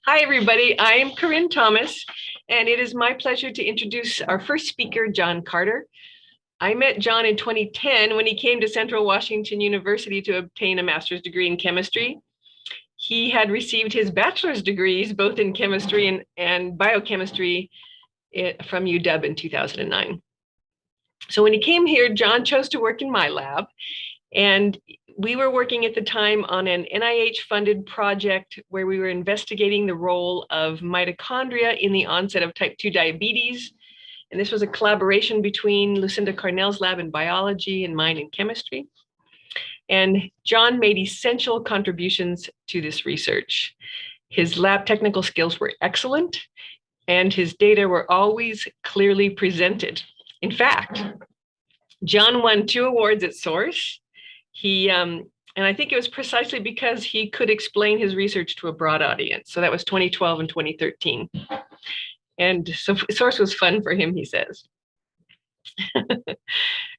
Hi, everybody. I am Corinne Thomas, and it is my pleasure to introduce our first speaker, John Carter. I met John in 2010 when he came to Central Washington University to obtain a master's degree in chemistry. He had received his bachelor's degrees both in chemistry and biochemistry from UW in 2009. So when he came here, John chose to work in my lab, and we were working at the time on an NIH-funded project where we were investigating the role of mitochondria in the onset of type 2 diabetes. And this was a collaboration between Lucinda Carnell's lab in biology and mine in chemistry. And John made essential contributions to this research. His lab technical skills were excellent, and his data were always clearly presented. In fact, John won 2 awards at Source. And I think it was precisely because he could explain his research to a broad audience. So that was 2012 and 2013. And so Source was fun for him, he says.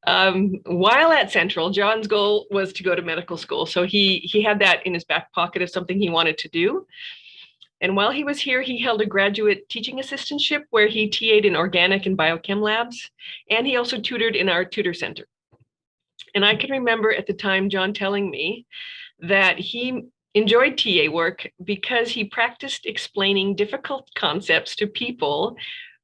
While at Central, John's goal was to go to medical school. So he had that in his back pocket of something he wanted to do. And while he was here, he held a graduate teaching assistantship where he TA'd in organic and biochem labs. And he also tutored in our tutor center. And I can remember at the time John telling me that he enjoyed TA work because he practiced explaining difficult concepts to people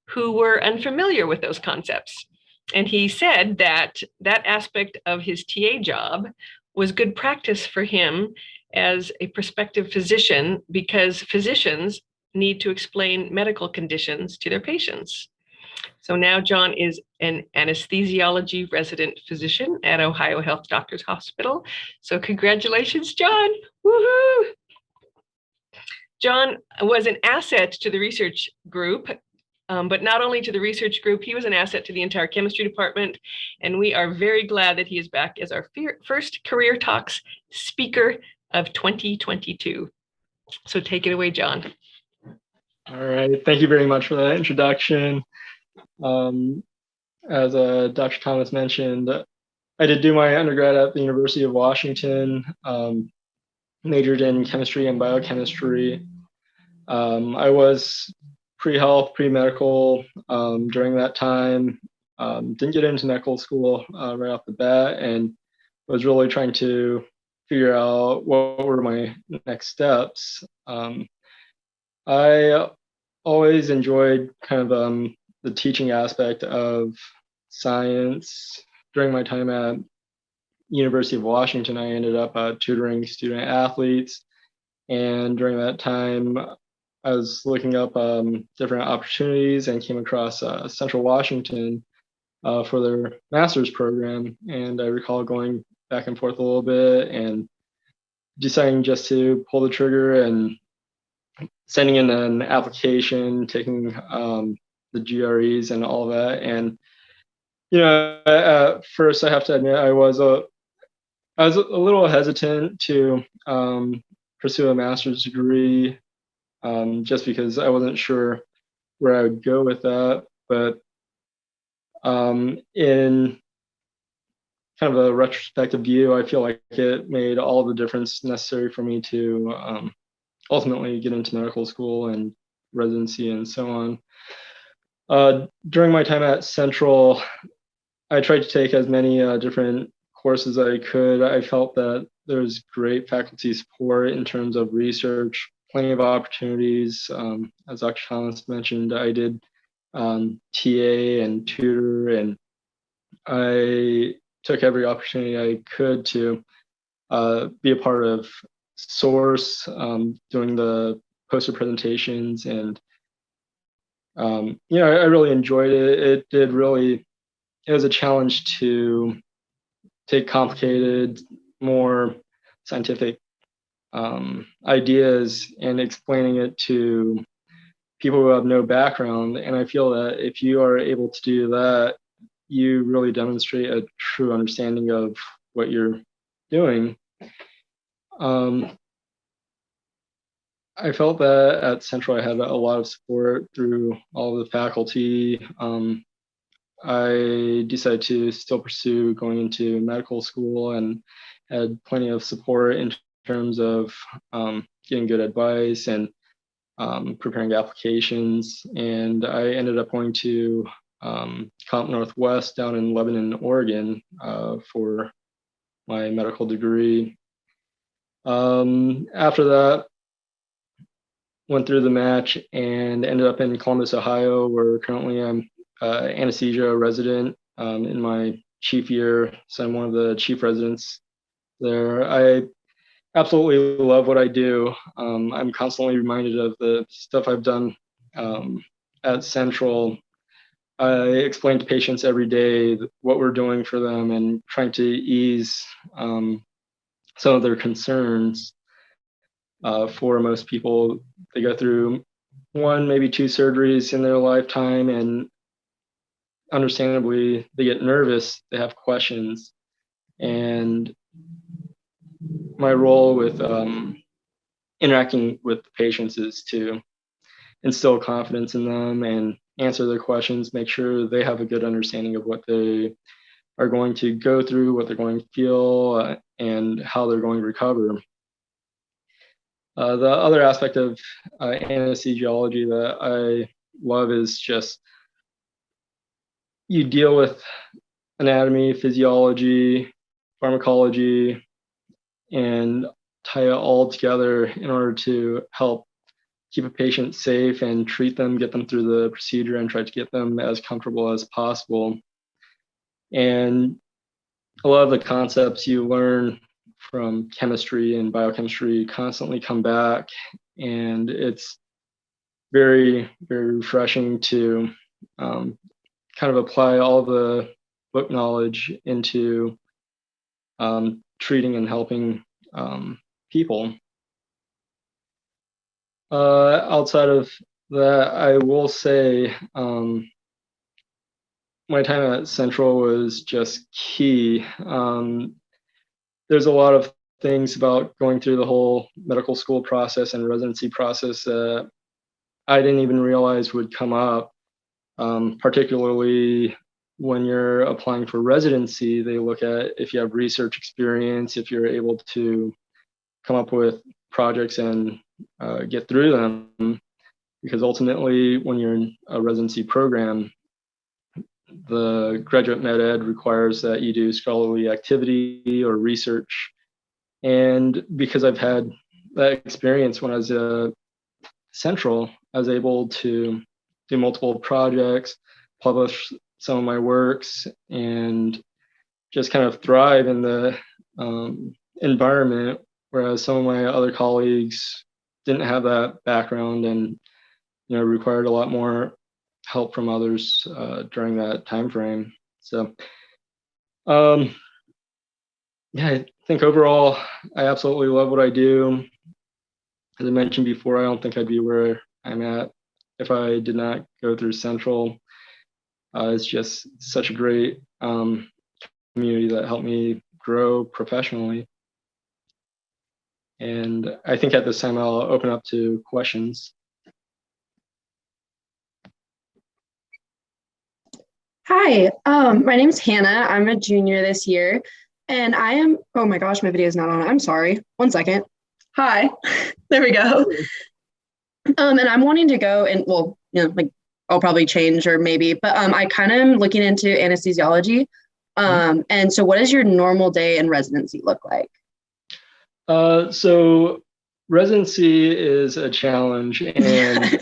who were unfamiliar with those concepts. And he said that that aspect of his TA job was good practice for him as a prospective physician, because physicians need to explain medical conditions to their patients. So now John is an anesthesiology resident physician at Ohio Health Doctors Hospital. So congratulations, John. Woohoo! John was an asset to the research group, but not only to the research group, he was an asset to the entire chemistry department. And we are very glad that he is back as our first Career Talks speaker of 2022. So take it away, John. All right, thank you very much for that introduction. As Dr. Thomas mentioned, I did do my undergrad at the University of Washington, majored in chemistry and biochemistry. I was pre-health, pre-medical during that time. Didn't get into medical school right off the bat, and was really trying to figure out what were my next steps. I always enjoyed kind of the teaching aspect of science. During my time at University of Washington, I ended up tutoring student athletes. And during that time, I was looking up different opportunities and came across Central Washington for their master's program. And I recall going back and forth a little bit and deciding just to pull the trigger and sending in an application, taking the GREs and all that. And, you know, at first I have to admit I was a little hesitant to pursue a master's degree just because I wasn't sure where I would go with that. But in kind of a retrospective view, I feel like it made all the difference necessary for me to ultimately get into medical school and residency and so on. During my time at Central, I tried to take as many different courses as I could. I felt that there was great faculty support in terms of research, plenty of opportunities. As Dr. Thomas mentioned, I did TA and tutor, and I took every opportunity I could to be a part of Source, doing the poster presentations, and you know, I really enjoyed it. It was a challenge to take complicated, more scientific ideas and explaining it to people who have no background. And I feel that if you are able to do that, you really demonstrate a true understanding of what you're doing. I felt that at Central I had a lot of support through all of the faculty. I decided to still pursue going into medical school and had plenty of support in terms of getting good advice and preparing applications. And I ended up going to Comp Northwest down in Lebanon, Oregon for my medical degree. After that, went through the match and ended up in Columbus, Ohio, where currently I'm anesthesia resident in my chief year. So I'm one of the chief residents there. I absolutely love what I do. I'm constantly reminded of the stuff I've done at Central. I explain to patients every day what we're doing for them and trying to ease some of their concerns. For most people, they go through one, maybe two surgeries in their lifetime, and understandably, they get nervous, they have questions. And my role with interacting with the patients is to instill confidence in them and answer their questions, make sure they have a good understanding of what they are going to go through, what they're going to feel, and how they're going to recover. The other aspect of anesthesiology that I love is just you deal with anatomy, physiology, pharmacology, and tie it all together in order to help keep a patient safe and treat them, get them through the procedure, and try to get them as comfortable as possible. And a lot of the concepts you learn from chemistry and biochemistry constantly come back, and it's very, very refreshing to kind of apply all the book knowledge into treating and helping people. Outside of that, I will say my time at Central was just key. There's a lot of things about going through the whole medical school process and residency process that I didn't even realize would come up, particularly when you're applying for residency. They look at if you have research experience, if you're able to come up with projects and get through them, because ultimately when you're in a residency program, the graduate med ed requires that you do scholarly activity or research. And because I've had that experience when I was at Central, I was able to do multiple projects, publish some of my works, and just kind of thrive in the environment, whereas some of my other colleagues didn't have that background and required a lot more help from others during that time frame. So yeah, I think overall I absolutely love what I do. As I mentioned before, I don't think I'd be where I'm at if I did not go through Central. It's just such a great community that helped me grow professionally. And I think at this time I'll open up to questions. Hi, my name's Hannah. I'm a junior this year, and I am, oh my gosh, my video is not on. I'm sorry. One second. Hi, there we go. And I'm wanting to go and, well, like I'll probably change or maybe, but I kind of am looking into anesthesiology. And so what does your normal day in residency look like? So residency is a challenge, and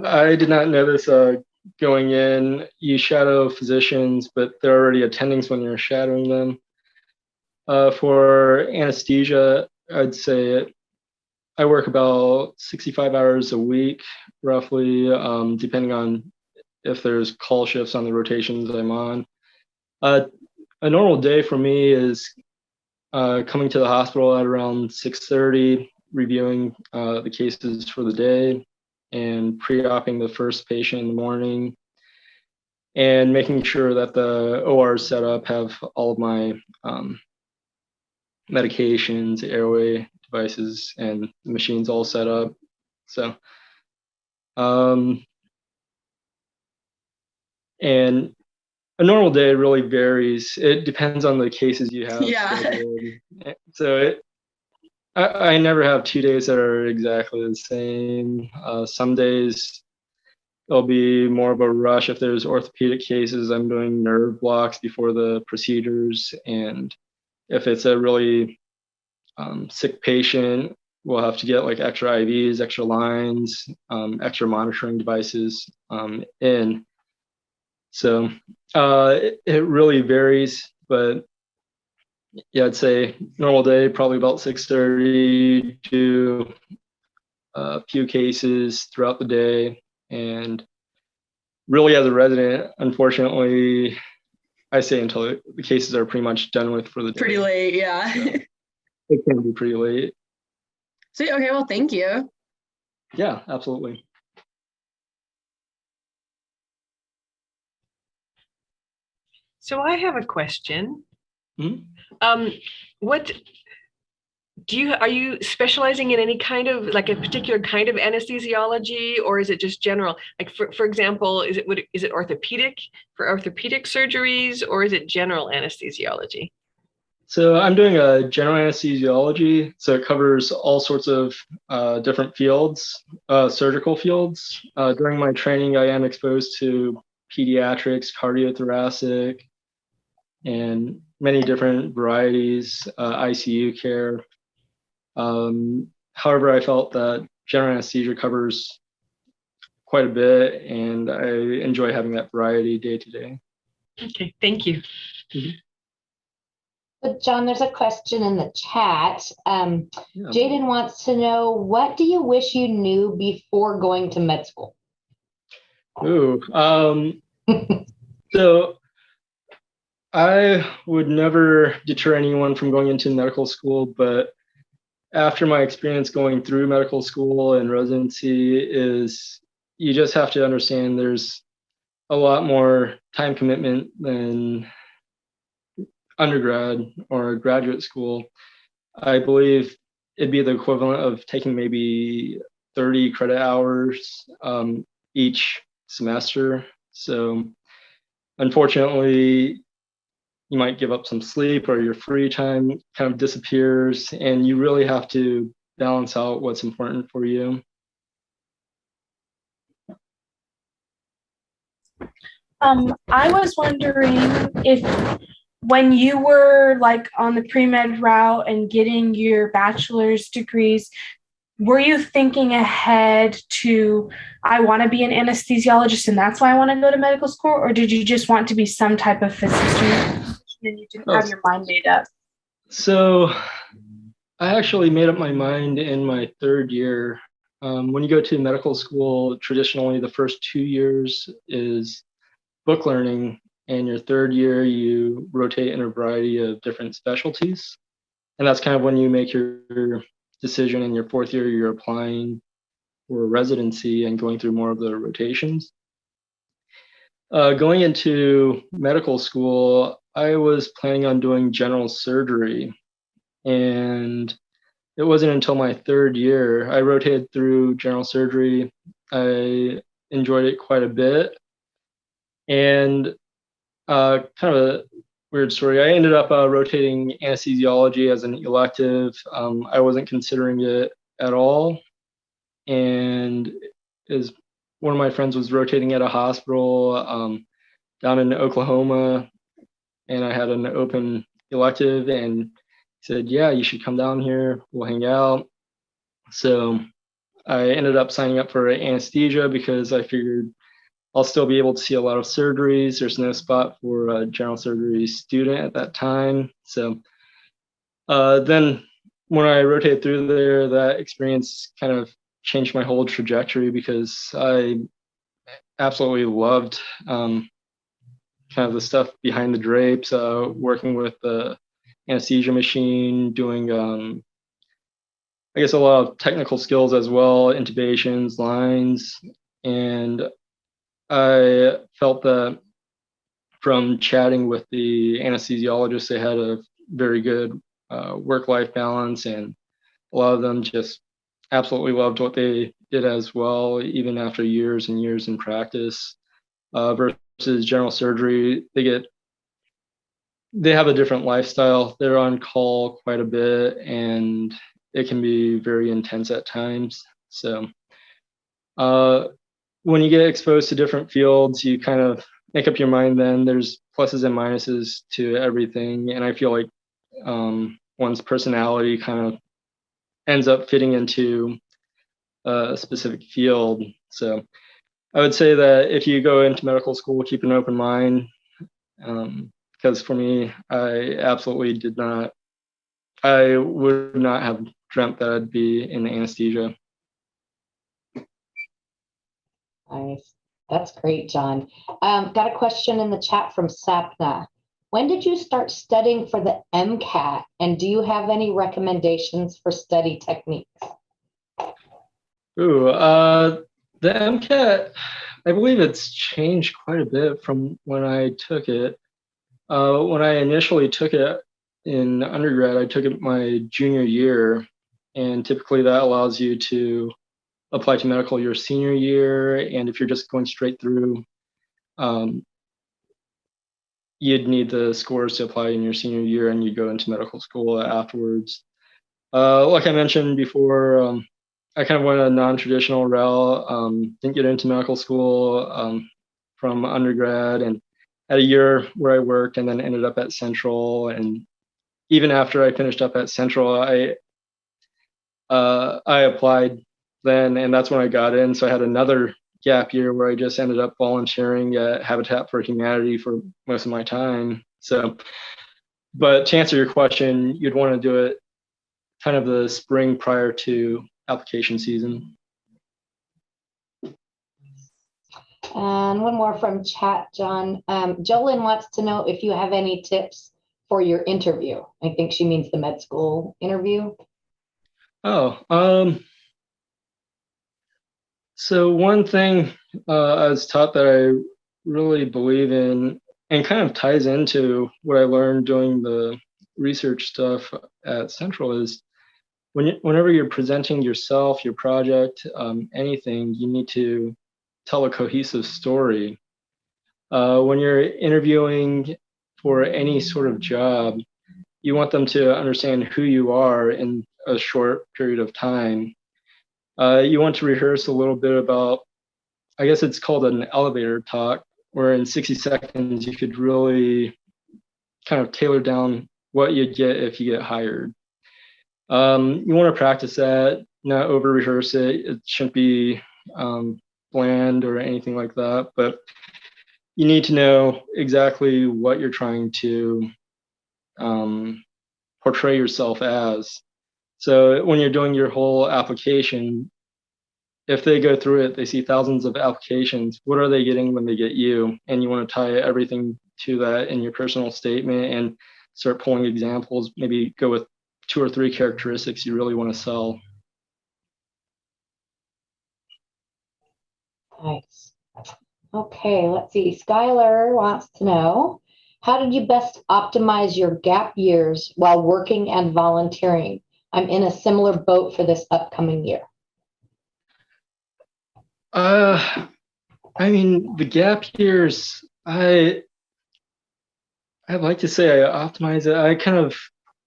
I did not know this going in. You shadow physicians, but they're already attendings when you're shadowing them. For anesthesia, I'd say I work about 65 hours a week, roughly, depending on if there's call shifts on the rotations I'm on. A normal day for me is coming to the hospital at around 6:30, reviewing the cases for the day, and pre-oping the first patient in the morning, and making sure that the OR setup have all of my medications, airway devices, and the machines all set up. So, and a normal day really varies. It depends on the cases you have. Yeah. Scheduled. So I never have 2 days that are exactly the same. Some days there'll be more of a rush. If there's orthopedic cases, I'm doing nerve blocks before the procedures. And if it's a really sick patient, we'll have to get like extra IVs, extra lines, extra monitoring devices in. So it really varies, but yeah, I'd say normal day, probably about 6:30, do a few cases throughout the day. And really as a resident, unfortunately, I say until the cases are pretty much done with for the day. Pretty late, yeah. So it can be pretty late. So, okay, well, thank you. Yeah, absolutely. So I have a question. Mhm. What are you specializing in any kind of, like a particular kind of anesthesiology, or is it just general? Like for example, is it orthopedic for orthopedic surgeries, or is it general anesthesiology? So I'm doing a general anesthesiology. So it covers all sorts of different fields, surgical fields. During my training, I am exposed to pediatrics, cardiothoracic, and many different varieties, ICU care. However, I felt that general anesthesia covers quite a bit, and I enjoy having that variety day to day. Okay, thank you. Mm-hmm. So John, there's a question in the chat. Yeah. Jaden wants to know, what do you wish you knew before going to med school? Ooh, so I would never deter anyone from going into medical school, but after my experience going through medical school and residency is you just have to understand there's a lot more time commitment than undergrad or graduate school. I believe it'd be the equivalent of taking maybe 30 credit hours each semester. So unfortunately, you might give up some sleep, or your free time kind of disappears, and you really have to balance out what's important for you. I was wondering if when you were like on the pre-med route and getting your bachelor's degrees, were you thinking ahead to, I want to be an anesthesiologist and that's why I want to go to medical school? Or did you just want to be some type of physician and you didn't have your mind made up? So I actually made up my mind in my third year. When you go to medical school, traditionally the first 2 years is book learning, and your third year you rotate in a variety of different specialties. And that's kind of when you make your decision. In your fourth year, you're applying for residency and going through more of the rotations. Going into medical school, I was planning on doing general surgery, and it wasn't until my third year I rotated through general surgery. I enjoyed it quite a bit, and kind of a weird story. I ended up rotating anesthesiology as an elective. I wasn't considering it at all, and as one of my friends was rotating at a hospital down in Oklahoma, and I had an open elective, and he said, "Yeah, you should come down here. We'll hang out." So I ended up signing up for anesthesia because I figured I'll still be able to see a lot of surgeries. There's no spot for a general surgery student at that time. So then when I rotated through there, that experience kind of changed my whole trajectory because I absolutely loved kind of the stuff behind the drapes, working with the anesthesia machine, doing I guess, a lot of technical skills as well, intubations, lines. And I felt that from chatting with the anesthesiologists, they had a very good work-life balance, and a lot of them just absolutely loved what they did as well, even after years and years in practice. Versus general surgery, they have a different lifestyle. They're on call quite a bit, and it can be very intense at times. So when you get exposed to different fields, you kind of make up your mind then. There's pluses and minuses to everything. And I feel like one's personality kind of ends up fitting into a specific field. So I would say that if you go into medical school, keep an open mind. Because for me, I would not have dreamt that I'd be in anesthesia. Nice. That's great, John. Got a question in the chat from Sapna. When did you start studying for the MCAT, and do you have any recommendations for study techniques? Ooh, the MCAT, I believe it's changed quite a bit from when I took it. When I initially took it in undergrad, I took it my junior year, and typically that allows you to apply to medical your senior year. And if you're just going straight through, you'd need the scores to apply in your senior year, and you'd go into medical school afterwards. Like I mentioned before, I kind of went a non-traditional route, didn't get into medical school from undergrad, and had a year where I worked and then ended up at Central. And even after I finished up at Central, I applied then, and that's when I got in. So I had another gap year where I just ended up volunteering at Habitat for Humanity for most of my time. So, but to answer your question, you'd want to do it kind of the spring prior to application season. And one more from chat, John. Jolyn wants to know if you have any tips for your interview. I think she means the med school interview. So one thing I was taught that I really believe in, and kind of ties into what I learned doing the research stuff at Central, is whenever you're presenting yourself, your project, anything, you need to tell a cohesive story. When you're interviewing for any sort of job, you want them to understand who you are in a short period of time. You want to rehearse a little bit about, I guess it's called an elevator talk, where in 60 seconds you could really kind of tailor down what you'd get if you get hired. You want to practice that, not over rehearse it. It shouldn't be bland or anything like that, but you need to know exactly what you're trying to portray yourself as. So when you're doing your whole application, if they go through it, they see thousands of applications. What are they getting when they get you? And you want to tie everything to that in your personal statement and start pulling examples. Maybe go with 2 or 3 characteristics you really want to sell. Nice. Okay, let's see. Skylar wants to know, how did you best optimize your gap years while working and volunteering? I'm in a similar boat for this upcoming year. I mean, the gap years, I'd like to say I optimize it. I kind of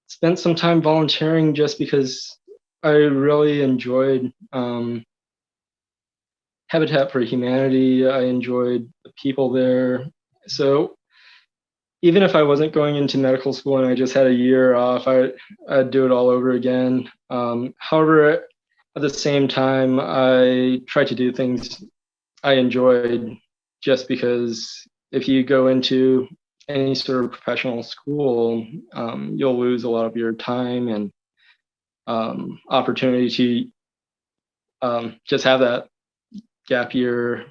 spent some time volunteering just because I really enjoyed Habitat for Humanity. I enjoyed the people there. So even if I wasn't going into medical school and I just had a year off, I'd do it all over again. However, at the same time, I try to do things I enjoyed, just because if you go into any sort of professional school, you'll lose a lot of your time and opportunity to just have that gap year.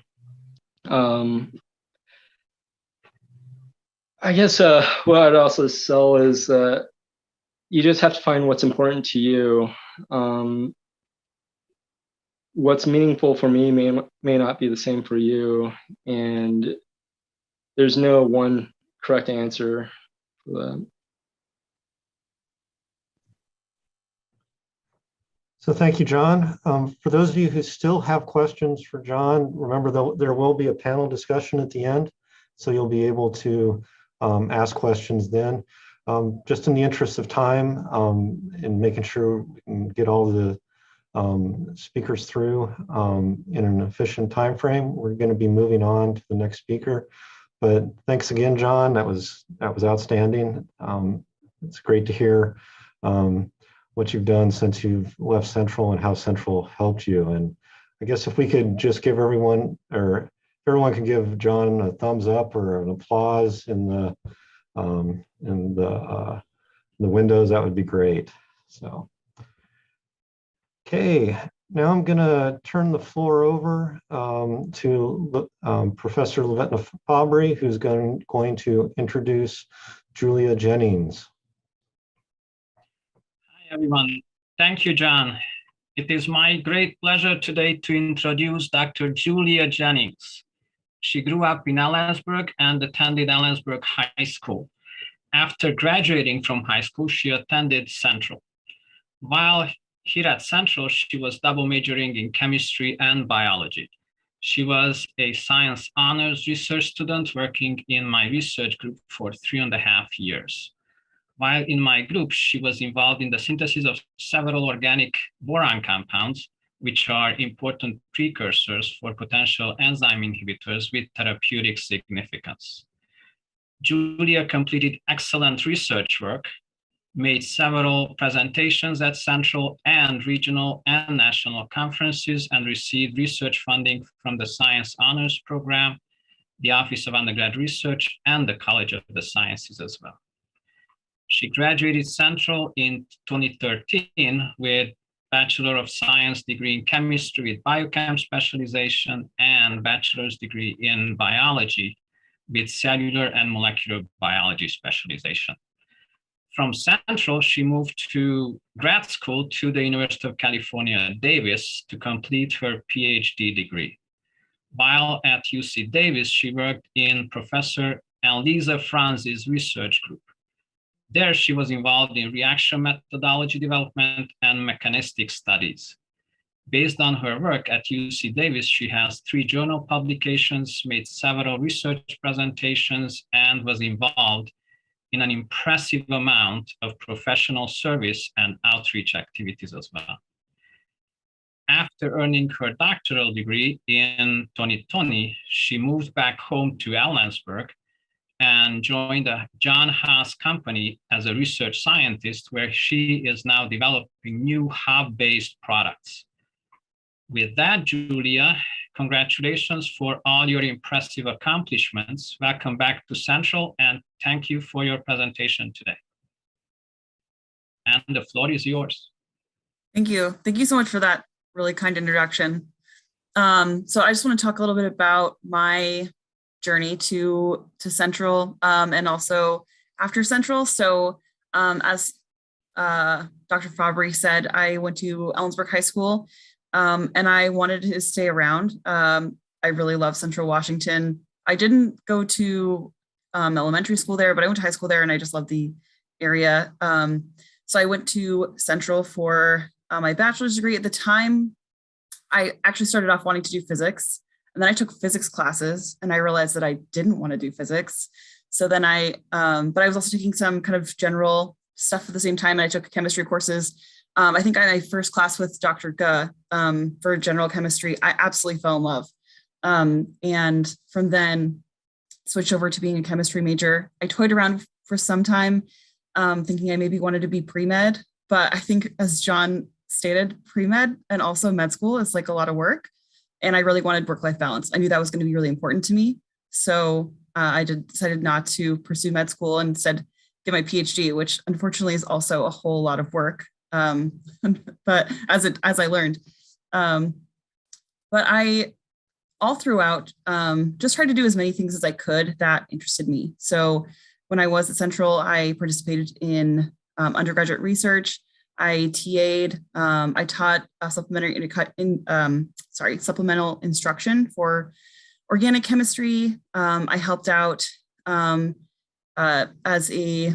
I guess what I'd also sell is you just have to find what's important to you. What's meaningful for me may not be the same for you, and there's no one correct answer for that. So thank you, John. For those of you who still have questions for John, remember there will be a panel discussion at the end, so you'll be able to ask questions then. Just in the interest of time and making sure we can get all the speakers through in an efficient time frame, we're going to be moving on to the next speaker. But thanks again, John. That was outstanding. It's great to hear what you've done since you've left Central and how Central helped you. And I guess if we could just give everyone, or if everyone can give John a thumbs up or an applause in the windows, that would be great. So, okay, now I'm going to turn the floor over to Professor Levetna Fabry, who's going to introduce Julia Jennings. Hi, everyone. Thank you, John. It is my great pleasure today to introduce Dr. Julia Jennings. She grew up in Ellensburg and attended Ellensburg High School. After graduating from high school, she attended Central. While here at Central, she was double majoring in chemistry and biology. She was a science honors research student working in my research group for 3.5 years. While in my group, she was involved in the synthesis of several organic boron compounds, which are important precursors for potential enzyme inhibitors with therapeutic significance. Julia completed excellent research work, made several presentations at central and regional and national conferences, and received research funding from the Science Honors Program, the Office of Undergrad Research, and the College of the Sciences as well. She graduated Central in 2013 with Bachelor of Science degree in chemistry with biochem specialization and bachelor's degree in biology with cellular and molecular biology specialization. From Central, she moved to grad school to the University of California, Davis to complete her PhD degree. While at UC Davis, she worked in Professor Elisa Franzi's research group. There, she was involved in reaction methodology development and mechanistic studies. Based on her work at UC Davis, she has 3 journal publications, made several research presentations, and was involved in an impressive amount of professional service and outreach activities as well. After earning her doctoral degree in 2020, she moved back home to Ellensburg and joined the John Haas company as a research scientist, where she is now developing new hub-based products. With that, Julia, congratulations for all your impressive accomplishments. Welcome back to Central, and thank you for your presentation today. And the floor is yours. Thank you. Thank you so much for that really kind introduction. So I just want to talk a little bit about my journey to Central and also after Central. So as Dr. Fabry said, I went to Ellensburg High School and I wanted to stay around. I really love Central Washington. I didn't go to elementary school there, but I went to high school there and I just loved the area. So I went to Central for my bachelor's degree. At the time, I actually started off wanting to do physics. And then I took physics classes and I realized that I didn't want to do physics. So then but I was also taking some kind of general stuff at the same time. And I took chemistry courses. I think my first class with Dr. Guh for general chemistry, I absolutely fell in love. And from then switched over to being a chemistry major. I toyed around for some time thinking I maybe wanted to be pre-med, but I think as John stated, pre-med and also med school is like a lot of work. And I really wanted work-life balance. I knew that was going to be really important to me. So I decided not to pursue med school and instead get my PhD, which unfortunately is also a whole lot of work. But as I learned, but I all throughout just tried to do as many things as I could that interested me. So when I was at Central, I participated in undergraduate research. I TA'd, I taught a supplemental instruction for organic chemistry. I helped out as a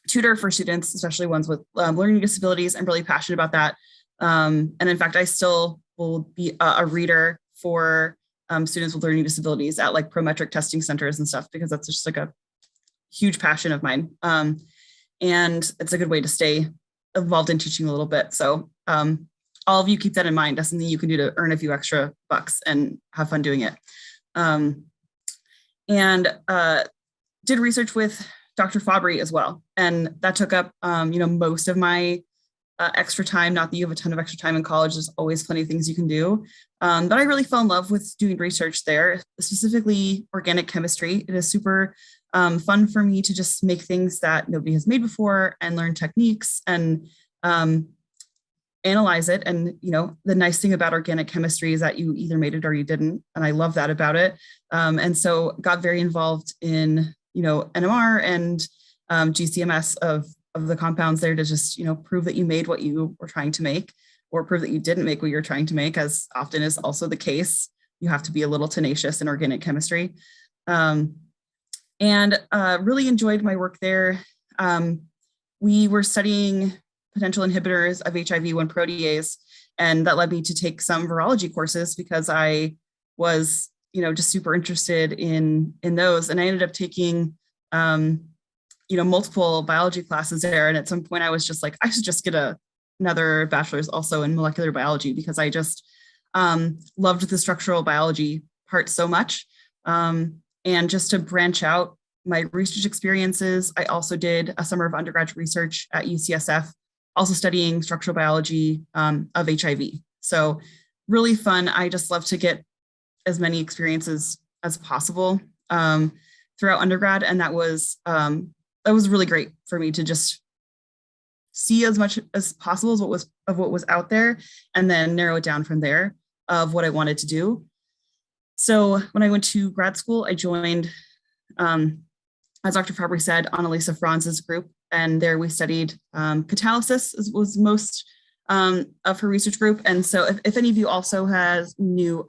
tutor for students, especially ones with learning disabilities. I'm really passionate about that. And in fact, I still will be a reader for students with learning disabilities at like prometric testing centers and stuff, because that's just like a huge passion of mine. And it's a good way to stay involved in teaching a little bit. So all of you keep that in mind. That's something you can do to earn a few extra bucks and have fun doing it. And did research with Dr. Fabry as well. And that took up, most of my extra time. Not that you have a ton of extra time in college. There's always plenty of things you can do. But I really fell in love with doing research there, specifically organic chemistry. It is super fun for me to just make things that nobody has made before and learn techniques and analyze it. And, the nice thing about organic chemistry is that you either made it or you didn't. And I love that about it. And so got very involved in, NMR and GCMS of the compounds there to just, prove that you made what you were trying to make, or prove that you didn't make what you're trying to make, as often is also the case. You have to be a little tenacious in organic chemistry. And really enjoyed my work there. We were studying potential inhibitors of HIV-1 protease, and that led me to take some virology courses because I was, just super interested in those. And I ended up taking, multiple biology classes there. And at some point I was just like, I should just get another bachelor's also in molecular biology, because I just loved the structural biology part so much. And just to branch out my research experiences, I also did a summer of undergraduate research at UCSF, also studying structural biology of HIV. So really fun. I just love to get as many experiences as possible throughout undergrad. And that was really great for me to just see as much as possible as what was out there, and then narrow it down from there of what I wanted to do. So when I went to grad school, I joined, as Dr. Fabry said, Annalisa Franz's group, and there we studied catalysis was most of her research group. And so if any of you also knew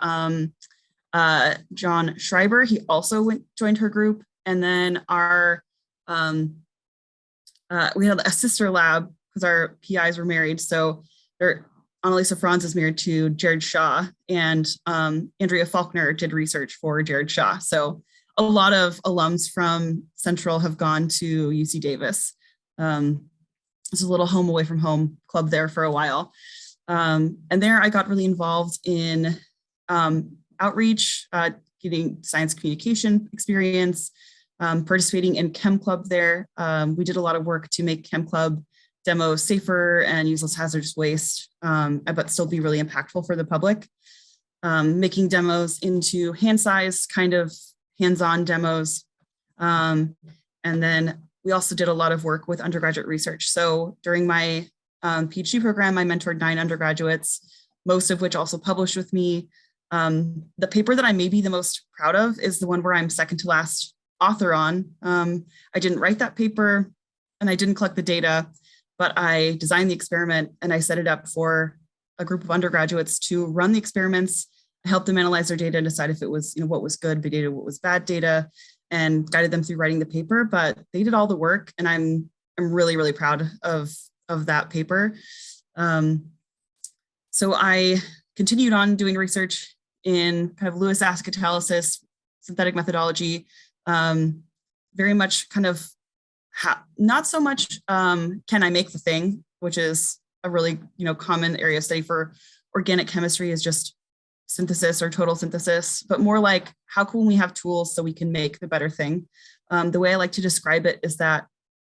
John Schreiber, he also joined her group. And then we had a sister lab because our PIs were married. So Annalisa Franz is married to Jared Shaw, and Andrea Faulkner did research for Jared Shaw. So a lot of alums from Central have gone to UC Davis. It's a little home away from home club there for a while. And there I got really involved in outreach, getting science communication experience, participating in Chem Club there. We did a lot of work to make Chem Club demos safer and use less hazardous waste, but still be really impactful for the public. Making demos into hand-sized kind of hands-on demos. And then we also did a lot of work with undergraduate research. So during my PhD program, I mentored 9 undergraduates, most of which also published with me. The paper that I may be the most proud of is the one where I'm second to last author on. I didn't write that paper and I didn't collect the data, but I designed the experiment and I set it up for a group of undergraduates to run the experiments, help them analyze their data and decide if it was, what was good data, what was bad data, and guided them through writing the paper. But they did all the work, and I'm really, really proud of that paper. So I continued on doing research in kind of Lewis acid catalysis, synthetic methodology, very much kind of not so much can I make the thing, which is a really common area of study for organic chemistry, is just synthesis or total synthesis, but more like how can we have tools so we can make the better thing. The way I like to describe it is that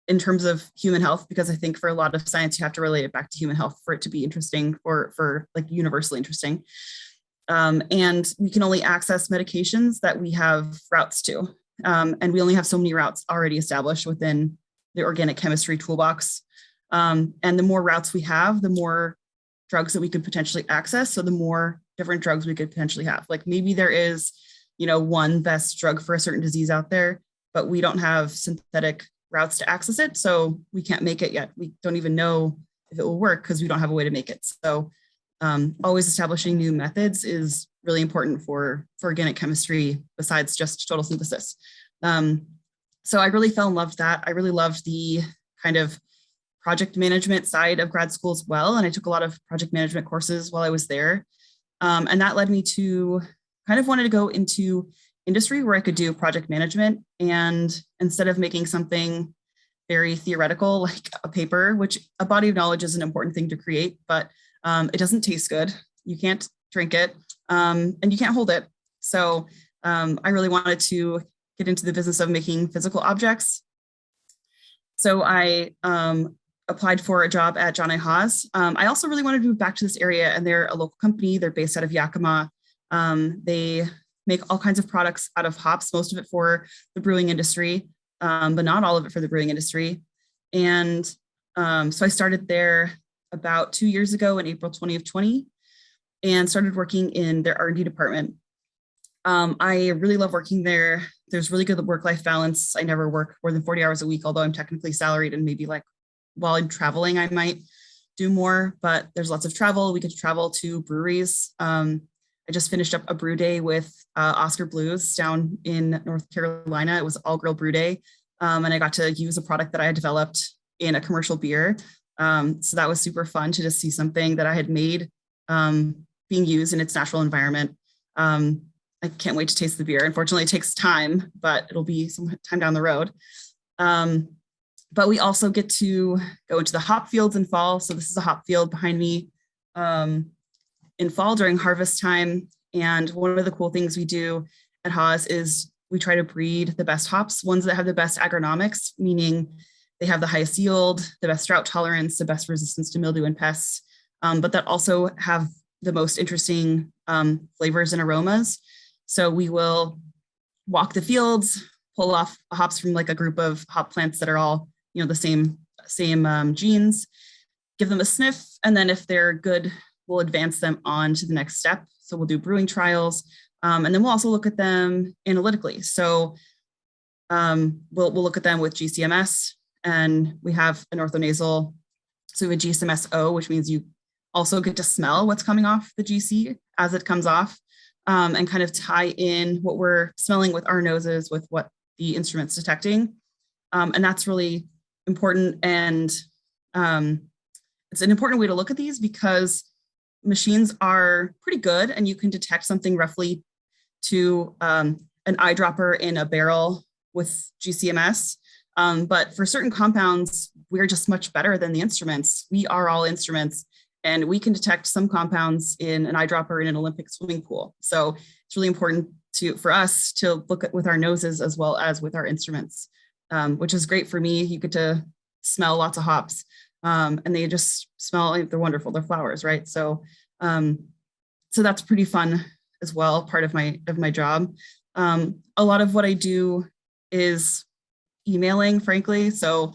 in terms of human health, because I think for a lot of science you have to relate it back to human health for it to be interesting, or for like universally interesting. And we can only access medications that we have routes to. And we only have so many routes already established within the organic chemistry toolbox. And the more routes we have, the more drugs that we could potentially access. So the more different drugs we could potentially have. Like maybe there is, one best drug for a certain disease out there, but we don't have synthetic routes to access it. So we can't make it yet. We don't even know it will work because we don't have a way to make it. So always establishing new methods is really important for organic chemistry besides just total synthesis. So I really fell in love with that. I really loved the kind of project management side of grad school as well. And I took a lot of project management courses while I was there. And that led me to kind of wanted to go into industry where I could do project management. And instead of making something very theoretical, like a paper, which a body of knowledge is an important thing to create, but it doesn't taste good. You can't drink it and you can't hold it. So I really wanted to get into the business of making physical objects. So I applied for a job at John A. Haas. I also really wanted to move back to this area, and they're a local company. They're based out of Yakima. They make all kinds of products out of hops, most of it for the brewing industry, but not all of it for the brewing industry. And so I started there about 2 years ago in April 2020 and started working in their R&D department. I really love working there. There's really good work-life balance. I never work more than 40 hours a week, although I'm technically salaried, and maybe like while I'm traveling, I might do more, but there's lots of travel. We get to travel to breweries. I just finished up a brew day with Oscar Blues down in North Carolina. It was all grill brew day. And I got to use a product that I had developed in a commercial beer. So that was super fun to just see something that I had made being used in its natural environment. I can't wait to taste the beer. Unfortunately, it takes time, but it'll be some time down the road. But we also get to go into the hop fields in fall. So this is a hop field behind me in fall during harvest time. And one of the cool things we do at Haas is we try to breed the best hops, ones that have the best agronomics, meaning they have the highest yield, the best drought tolerance, the best resistance to mildew and pests, but that also have the most interesting flavors and aromas. So we will walk the fields, pull off hops from like a group of hop plants that are all, you know, the same genes, give them a sniff, and then if they're good, we'll advance them on to the next step. So we'll do brewing trials, and then we'll also look at them analytically. So we'll look at them with GCMS, and we have an orthonasal. So we have a GCMS-O, which means you also get to smell what's coming off the GC as it comes off, and kind of tie in what we're smelling with our noses with what the instrument's detecting. And that's really important. And it's an important way to look at these because machines are pretty good and you can detect something roughly to an eyedropper in a barrel with GCMS. But for certain compounds, we're just much better than the instruments. We are all instruments, and we can detect some compounds in an eyedropper in an Olympic swimming pool. So it's really important for us to look at with our noses as well as with our instruments, which is great for me. You get to smell lots of hops, and they just smell like they're wonderful. They're flowers, right? So, so that's pretty fun as well. Part of my job. A lot of what I do is emailing, frankly. So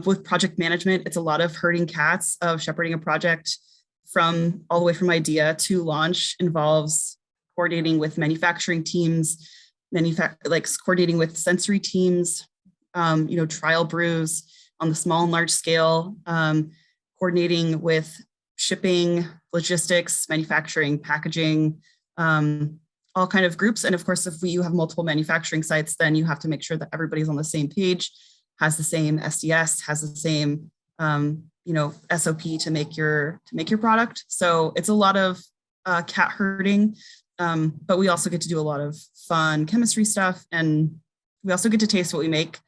with project management, it's a lot of herding cats, of shepherding a project from all the way from idea to launch. Involves coordinating with manufacturing teams, coordinating with sensory teams, trial brews on the small and large scale, coordinating with shipping, logistics, manufacturing, packaging, all kind of groups. And of course, if you have multiple manufacturing sites, then you have to make sure that everybody's on the same page, has the same SDS, has the same SOP to make your product. So it's a lot of cat herding, but we also get to do a lot of fun chemistry stuff, and we also get to taste what we make,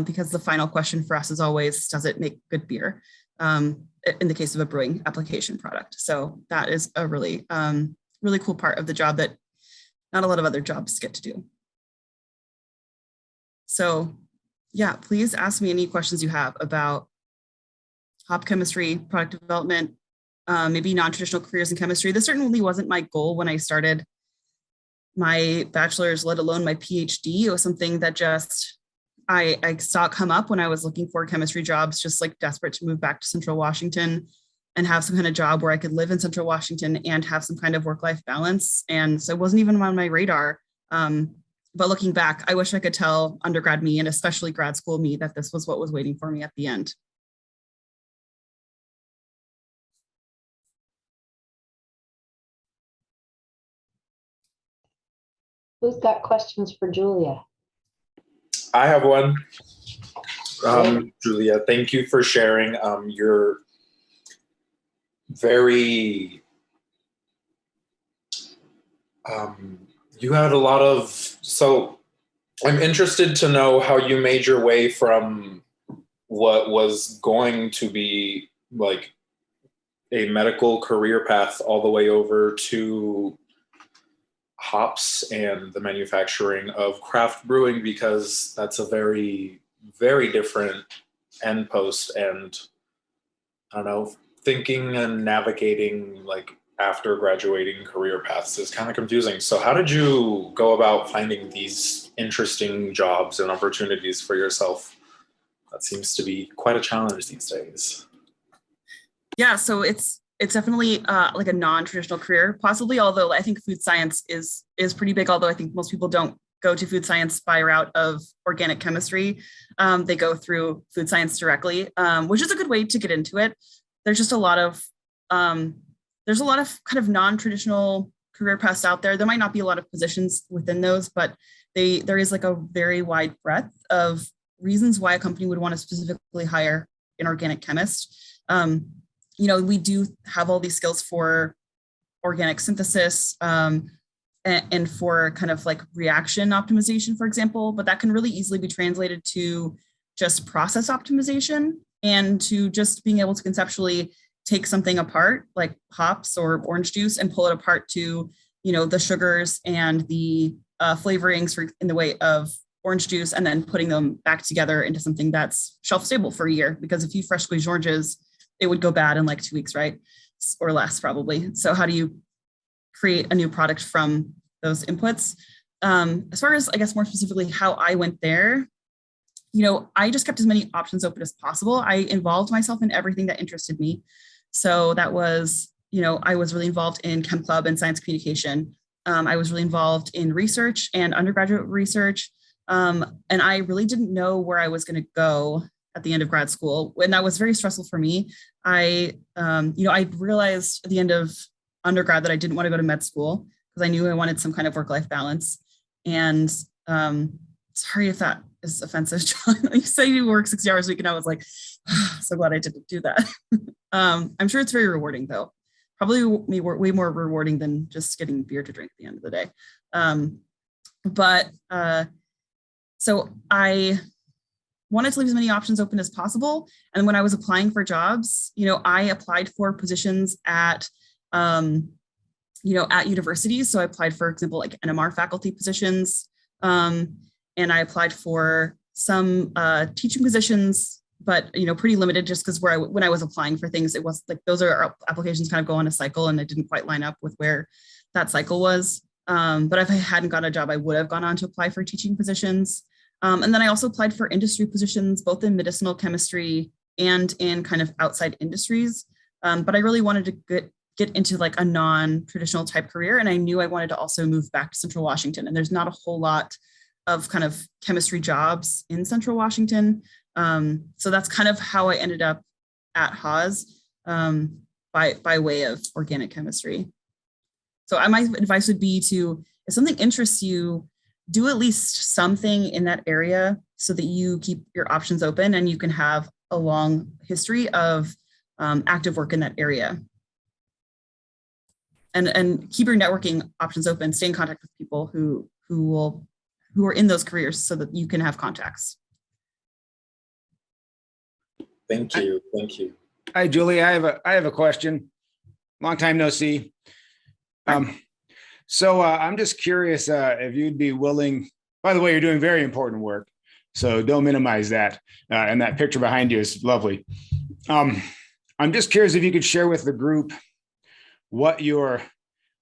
because the final question for us is always, does it make good beer? In the case of a brewing application product. So that is a really, really cool part of the job that not a lot of other jobs get to do. So yeah, please ask me any questions you have about hop chemistry, product development, maybe non-traditional careers in chemistry. This certainly wasn't my goal when I started my bachelor's, let alone my PhD. It was something that just I saw it come up when I was looking for chemistry jobs, just like desperate to move back to Central Washington and have some kind of job where I could live in Central Washington and have some kind of work-life balance. And so it wasn't even on my radar. But looking back, I wish I could tell undergrad me, and especially grad school me, that this was what was waiting for me at the end. Who's got questions for Julia? I have one. Julia, thank you for sharing your very, you had a lot of, so I'm interested to know how you made your way from what was going to be like a medical career path all the way over to hops and the manufacturing of craft brewing, because that's a very, very different end post. And I don't know, thinking and navigating like after graduating career paths is kind of confusing. So how did you go about finding these interesting jobs and opportunities for yourself? That seems to be quite a challenge these days. Yeah, so it's definitely like a non-traditional career, possibly, although I think food science is pretty big, although I think most people don't go to food science by route of organic chemistry. They go through food science directly, which is a good way to get into it. There's just a lot of kind of non-traditional career paths out there. There might not be a lot of positions within those, but there is like a very wide breadth of reasons why a company would want to specifically hire an organic chemist. We do have all these skills for organic synthesis and for kind of like reaction optimization, for example, but that can really easily be translated to just process optimization and to just being able to conceptually take something apart, like hops or orange juice, and pull it apart to, the sugars and the flavorings in the way of orange juice, and then putting them back together into something that's shelf stable for a year. Because if you fresh squeeze oranges, it would go bad in like 2 weeks, right? Or less probably. So how do you create a new product from those inputs? As far as, I guess, more specifically how I went there, I just kept as many options open as possible. I involved myself in everything that interested me. So that was, I was really involved in Chem Club and science communication. I was really involved in research and undergraduate research. And I really didn't know where I was going to go at the end of grad school. And that was very stressful for me. I realized at the end of undergrad that I didn't want to go to med school because I knew I wanted some kind of work-life balance. And sorry if that is offensive, John. You say you work 60 hours a week, and I was like, so glad I didn't do that. I'm sure it's very rewarding, though. Probably way more rewarding than just getting beer to drink at the end of the day. So I wanted to leave as many options open as possible. And when I was applying for jobs, I applied for positions at universities. So I applied, for example, like NMR faculty positions. And I applied for some teaching positions, but, pretty limited, just because when I was applying for things, it was like, those are applications kind of go on a cycle, and it didn't quite line up with where that cycle was. But if I hadn't gotten a job, I would have gone on to apply for teaching positions. And then I also applied for industry positions, both in medicinal chemistry and in kind of outside industries. But I really wanted to get into like a non-traditional type career. And I knew I wanted to also move back to Central Washington. And there's not a whole lot of kind of chemistry jobs in Central Washington. So that's kind of how I ended up at Haas by way of organic chemistry. So my advice would be to, if something interests you, do at least something in that area so that you keep your options open and you can have a long history of active work in that area. And keep your networking options open, stay in contact with people who are in those careers so that you can have contacts. Thank you. Thank you. Hi, Julie. I have a question. Long time no see. So I'm just curious if you'd be willing, by the way, you're doing very important work, so don't minimize that. And that picture behind you is lovely. I'm just curious if you could share with the group what your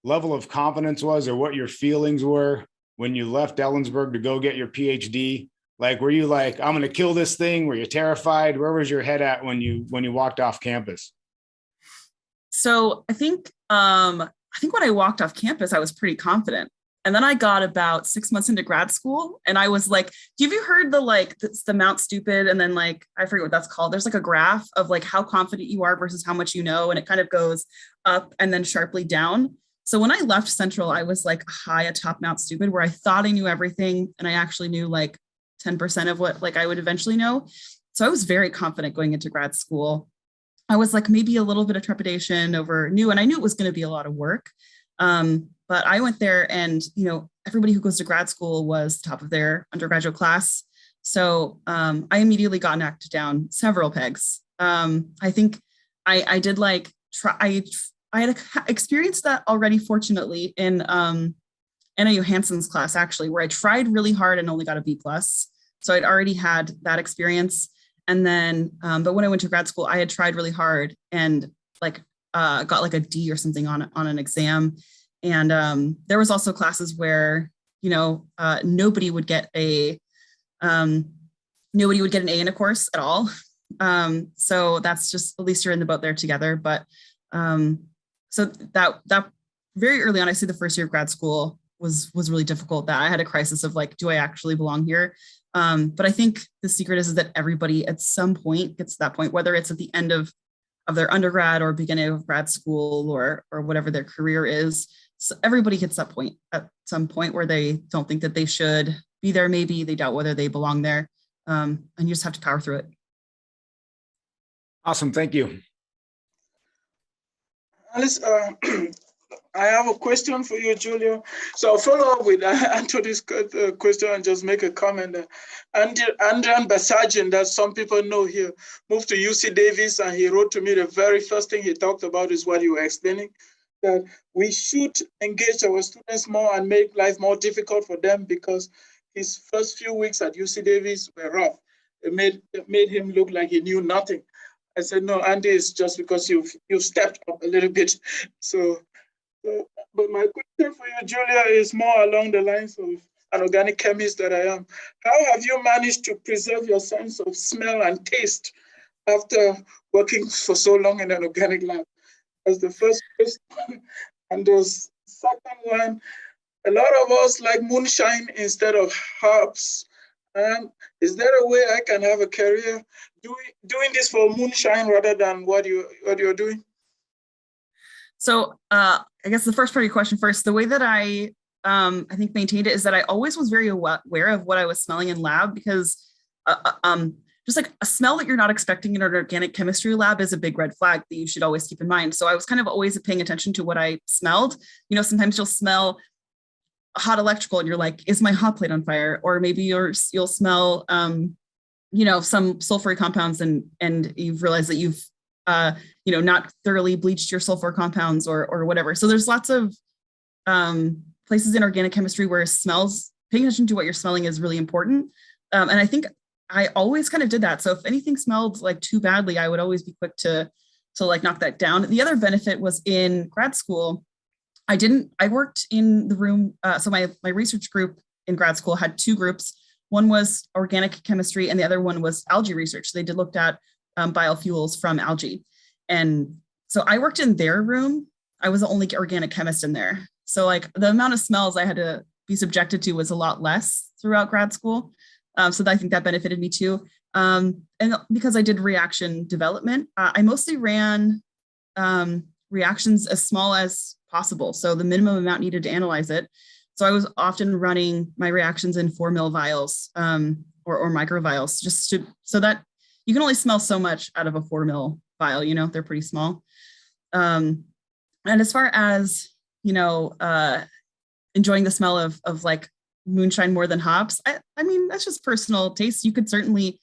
level of confidence was, or what your feelings were when you left Ellensburg to go get your PhD. Like, were you like, I'm going to kill this thing? Were you terrified? Where was your head at when you walked off campus? So I think when I walked off campus, I was pretty confident. And then I got about 6 months into grad school, and I was like, have you heard the Mount Stupid? And then I forget what that's called. There's like a graph of like how confident you are versus how much you know. And it kind of goes up and then sharply down. So when I left Central, I was like high atop Mount Stupid, where I thought I knew everything, and I actually knew like 10% of what like I would eventually know. So I was very confident going into grad school. I was like maybe a little bit of trepidation over new, and I knew it was going to be a lot of work. But I went there, and everybody who goes to grad school was top of their undergraduate class. So I immediately got knocked down several pegs. I think I did like try. I had experienced that already, fortunately, in Anna Johansson's class, actually, where I tried really hard and only got a B+. So I'd already had that experience. And then, but when I went to grad school, I had tried really hard and like got like a D or something on an exam. And there was also classes where, nobody would get an A in a course at all. So that's just, at least you're in the boat there together. But so that very early on, I see the first year of grad school was really difficult. That I had a crisis of like, do I actually belong here? But I think the secret is that everybody at some point gets to that point, whether it's at the end of their undergrad or beginning of grad school or whatever their career is. So everybody hits that point at some point where they don't think that they should be there. Maybe they doubt whether they belong there. And you just have to power through it. Awesome. Thank you. Alice, I have a question for you, Julia. So I'll follow up with Anthony's question and just make a comment. Andrian Basajian, that some people know here, moved to UC Davis, and he wrote to me the very first thing he talked about is what you were explaining, that we should engage our students more and make life more difficult for them, because his first few weeks at UC Davis were rough. It made him look like he knew nothing. I said, no, Andy, it's just because you've stepped up a little bit. But my question for you, Julia, is more along the lines of an organic chemist that I am. How have you managed to preserve your sense of smell and taste after working for so long in an organic lab? That's the first question. And the second one, a lot of us like moonshine instead of herbs. Is there a way I can have a career doing this for moonshine rather than what you're doing? So I guess the first part of your question first, the way that I think maintained it is that I always was very aware of what I was smelling in lab, because just like a smell that you're not expecting in an organic chemistry lab is a big red flag that you should always keep in mind. So I was kind of always paying attention to what I smelled. Sometimes you'll smell hot electrical and you're like, is my hot plate on fire? Or maybe you'll smell, some sulfurous compounds and you've realized that you've, not thoroughly bleached your sulfur compounds or whatever. So there's lots of places in organic chemistry where paying attention to what you're smelling is really important. And I think I always kind of did that. So if anything smelled like too badly, I would always be quick to like knock that down. The other benefit was in grad school, I worked in the room. So my research group in grad school had two groups. One was organic chemistry and the other one was algae research. They looked at biofuels from algae. And so I worked in their room. I was the only organic chemist in there. So like the amount of smells I had to be subjected to was a lot less throughout grad school. So I think that benefited me too. And because I did reaction development, I mostly ran reactions as small as possible. So the minimum amount needed to analyze it. So I was often running my reactions in 4 ml vials or micro vials, so that you can only smell so much out of a 4 ml vial, they're pretty small. And as far as, enjoying the smell of like moonshine more than hops, I mean, that's just personal taste. You could certainly,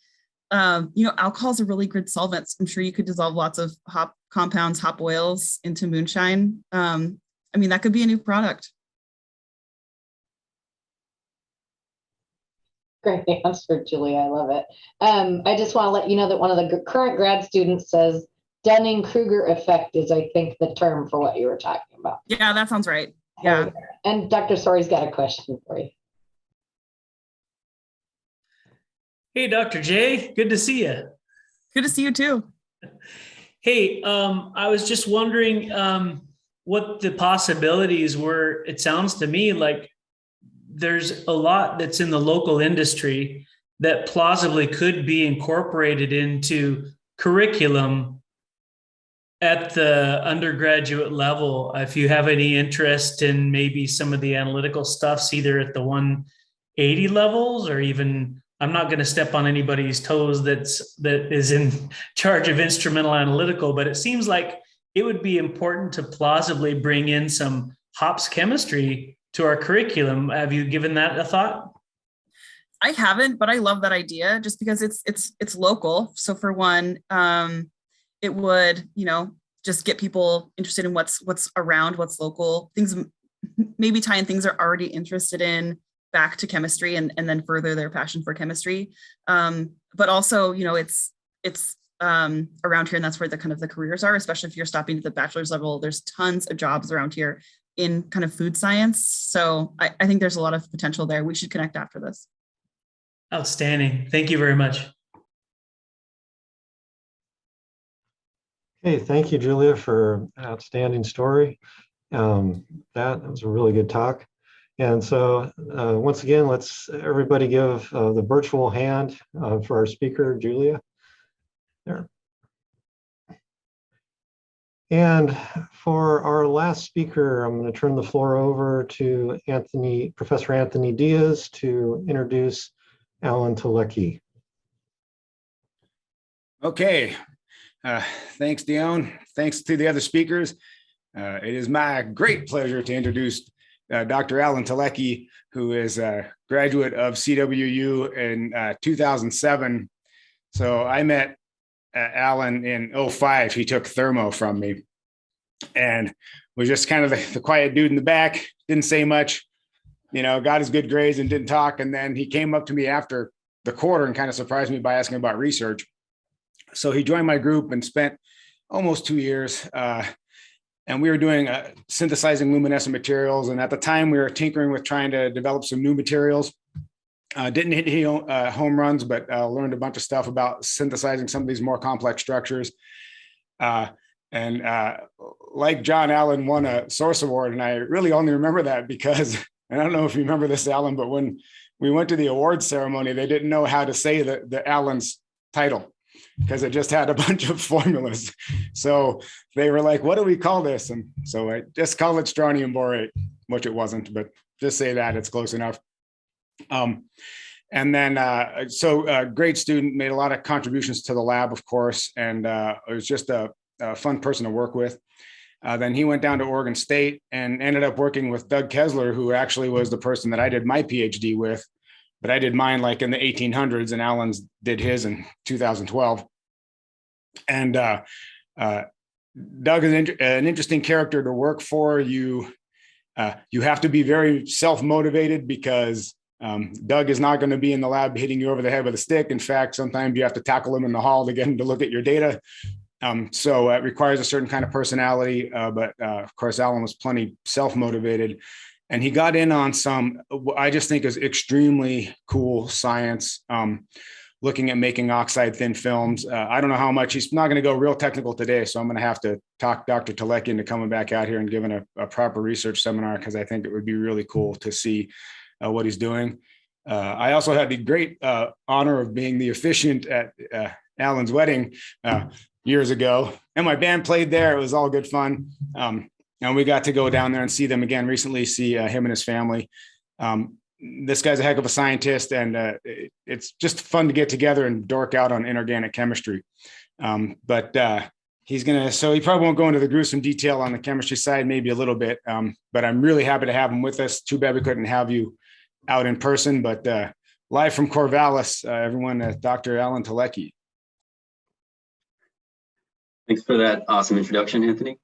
alcohol's a really good solvent. I'm sure you could dissolve lots of hop compounds, hop oils into moonshine. I mean, that could be a new product. Great answer, Julie. I love it. I just want to let you know that one of the current grad students says Dunning-Kruger effect is, I think, the term for what you were talking about. Yeah, that sounds right. Yeah. And Dr. Sori's got a question for you. Hey, Dr. J, good to see you. Good to see you too. Hey, I was just wondering what the possibilities were. It sounds to me like there's a lot that's in the local industry that plausibly could be incorporated into curriculum at the undergraduate level, if you have any interest in maybe some of the analytical stuffs, either at the 180 levels or even, I'm not going to step on anybody's toes that is in charge of instrumental analytical, but it seems like it would be important to plausibly bring in some hops chemistry to our curriculum. Have you given that a thought? I haven't, but I love that idea just because it's local. So for one, it would, just get people interested in what's around, what's local, things, maybe tie in things they're already interested in back to chemistry and then further their passion for chemistry. But also, it's around here, and that's where the kind of the careers are, especially if you're stopping at the bachelor's level. There's tons of jobs around here in kind of food science. So I think there's a lot of potential there. We should connect after this. Outstanding. Thank you very much. Hey, thank you, Julia, for an outstanding story. That was a really good talk. And so once again, let's everybody give the virtual hand for our speaker, Julia. There. And for our last speaker, I'm going to turn the floor over to Professor Anthony Diaz to introduce Alan Telecky. Okay. Thanks, Dion. Thanks to the other speakers. It is my great pleasure to introduce Dr. Alan Telecky, who is a graduate of CWU in 2007. So I met Alan in 2005. He took thermo from me and was just kind of the quiet dude in the back, didn't say much, got his good grades and didn't talk. And then he came up to me after the quarter and kind of surprised me by asking about research. So he joined my group and spent almost 2 years. And we were doing synthesizing luminescent materials. And at the time we were tinkering with trying to develop some new materials. Didn't hit any home runs, but learned a bunch of stuff about synthesizing some of these more complex structures. And like John, Allen won a Source Award. And I really only remember that because, and I don't know if you remember this, Alan, but when we went to the awards ceremony, they didn't know how to say the Allen's title, because it just had a bunch of formulas. So they were like, what do we call this? And so I just call it strontium borate, which it wasn't, but just say that, it's close enough. And then, great student, made a lot of contributions to the lab, of course, and it was just a fun person to work with. Then he went down to Oregon State and ended up working with Doug Kessler, who actually was the person that I did my PhD with. But I did mine like in the 1800s, and Alan's did his in 2012. And Doug is an interesting character to work for. You have to be very self-motivated because Doug is not going to be in the lab hitting you over the head with a stick. In fact, sometimes you have to tackle him in the hall to get him to look at your data. So it requires a certain kind of personality. But of course, Alan was plenty self-motivated. And he got in on some, I just think is extremely cool science, looking at making oxide thin films. I don't know how much, he's not going to go real technical today. So I'm going to have to talk Dr. Telecky into coming back out here and giving a proper research seminar, because I think it would be really cool to see what he's doing. I also had the great honor of being the officiant at Alan's wedding years ago. And my band played there. It was all good fun. And we got to go down there and see them again recently, see him and his family. This guy's a heck of a scientist, and it's just fun to get together and dork out on inorganic chemistry. But he's so he probably won't go into the gruesome detail on the chemistry side, maybe a little bit, but I'm really happy to have him with us. Too bad we couldn't have you out in person, but live from Corvallis, everyone, Dr. Alan Telecky. Thanks for that awesome introduction, Anthony.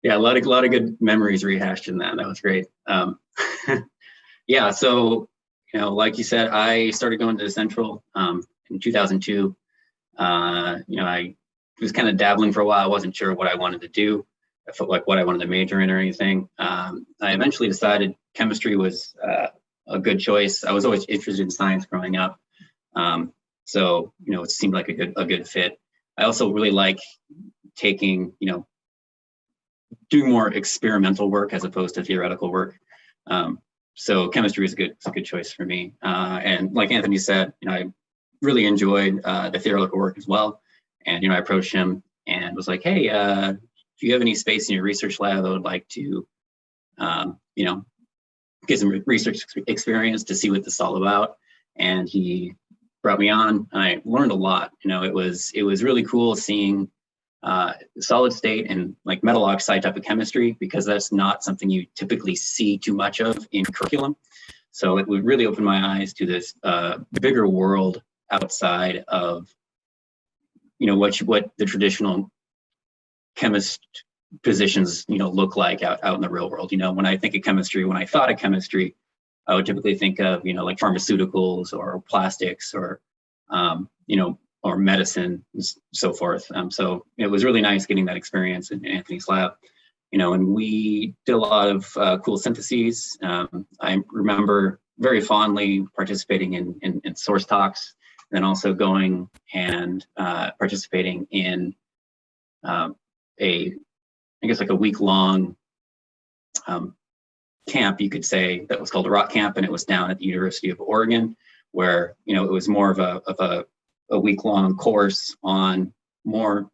Yeah, a lot of good memories rehashed in that. That was great. Yeah, so like you said, I started going to Central in 2002. I was kind of dabbling for a while. I wasn't sure what I wanted to do. I felt like what I wanted to major in or anything. I eventually decided chemistry was a good choice. I was always interested in science growing up, so it seemed like a good fit. I also really like taking, doing more experimental work as opposed to theoretical work. So chemistry is a good choice for me. And like Anthony said, I really enjoyed the theoretical work as well. And I approached him and was like, hey, do you have any space in your research lab that would like to, get some research experience to see what this is all about? And he brought me on. I learned a lot. It was really cool seeing solid state and like metal oxide type of chemistry, because that's not something you typically see too much of in curriculum. So it would really open my eyes to this bigger world outside of, what the traditional chemist positions, look like out in the real world. When I think of chemistry, when I thought of chemistry, I would typically think of, like pharmaceuticals or plastics or, or medicine and so forth. So it was really nice getting that experience in Anthony's lab, and we did a lot of cool syntheses. I remember very fondly participating in source talks, and then also going and participating in like a week-long camp, you could say, that was called a rock camp, and it was down at the University of Oregon, where it was more of a week-long course on more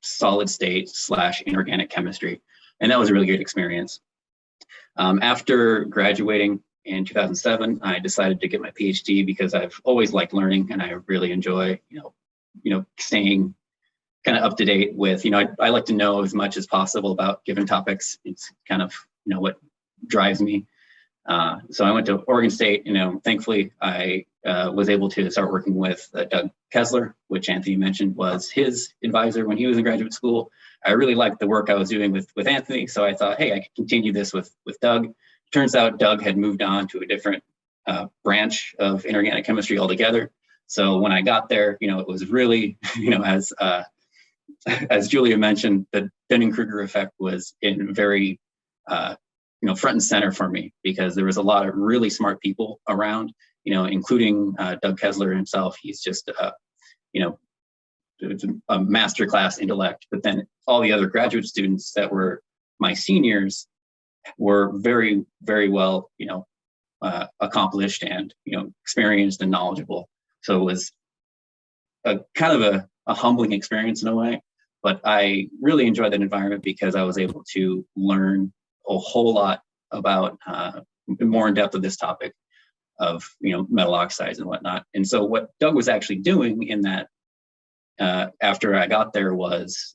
solid state / inorganic chemistry, and that was a really good experience. After graduating in 2007, I decided to get my PhD because I've always liked learning, and I really enjoy staying kind of up to date with, I like to know as much as possible about given topics. It's kind of, what drives me. So I went to Oregon State, thankfully I was able to start working with Doug Kessler, which Anthony mentioned was his advisor when he was in graduate school. I really liked the work I was doing with Anthony. So I thought, hey, I could continue this with Doug. Turns out Doug had moved on to a different branch of inorganic chemistry altogether. So when I got there, it was really, as Julia mentioned, the Dunning-Kruger effect was in very, front and center for me, because there was a lot of really smart people around, including Doug Kessler himself. He's just, a masterclass intellect. But then all the other graduate students that were my seniors were very, very well, accomplished and, experienced and knowledgeable. So it was a kind of a humbling experience in a way. But I really enjoyed that environment because I was able to learn a whole lot about more in depth of this topic of metal oxides and whatnot. And so what Doug was actually doing in that after I got there was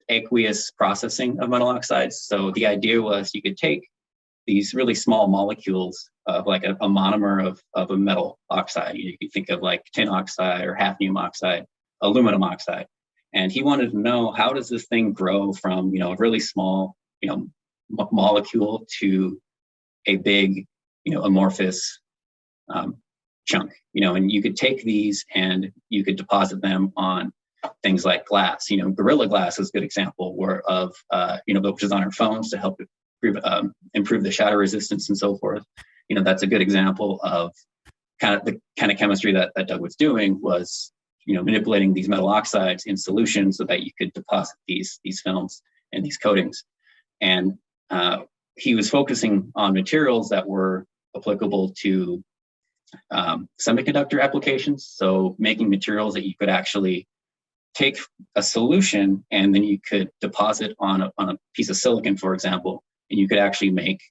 aqueous processing of metal oxides. So the idea was you could take these really small molecules of like a monomer of a metal oxide. You could think of like tin oxide or hafnium oxide, aluminum oxide. And he wanted to know, how does this thing grow from, a really small, molecule to a big, amorphous chunk, and you could take these and you could deposit them on things like glass. Gorilla Glass is a good example which is on our phones to help improve the shatter resistance and so forth. That's a good example of the kind of chemistry that Doug was doing, was manipulating these metal oxides in solution so that you could deposit these films and these coatings. And he was focusing on materials that were applicable to semiconductor applications. So making materials that you could actually take a solution and then you could deposit on a piece of silicon, for example, and you could actually make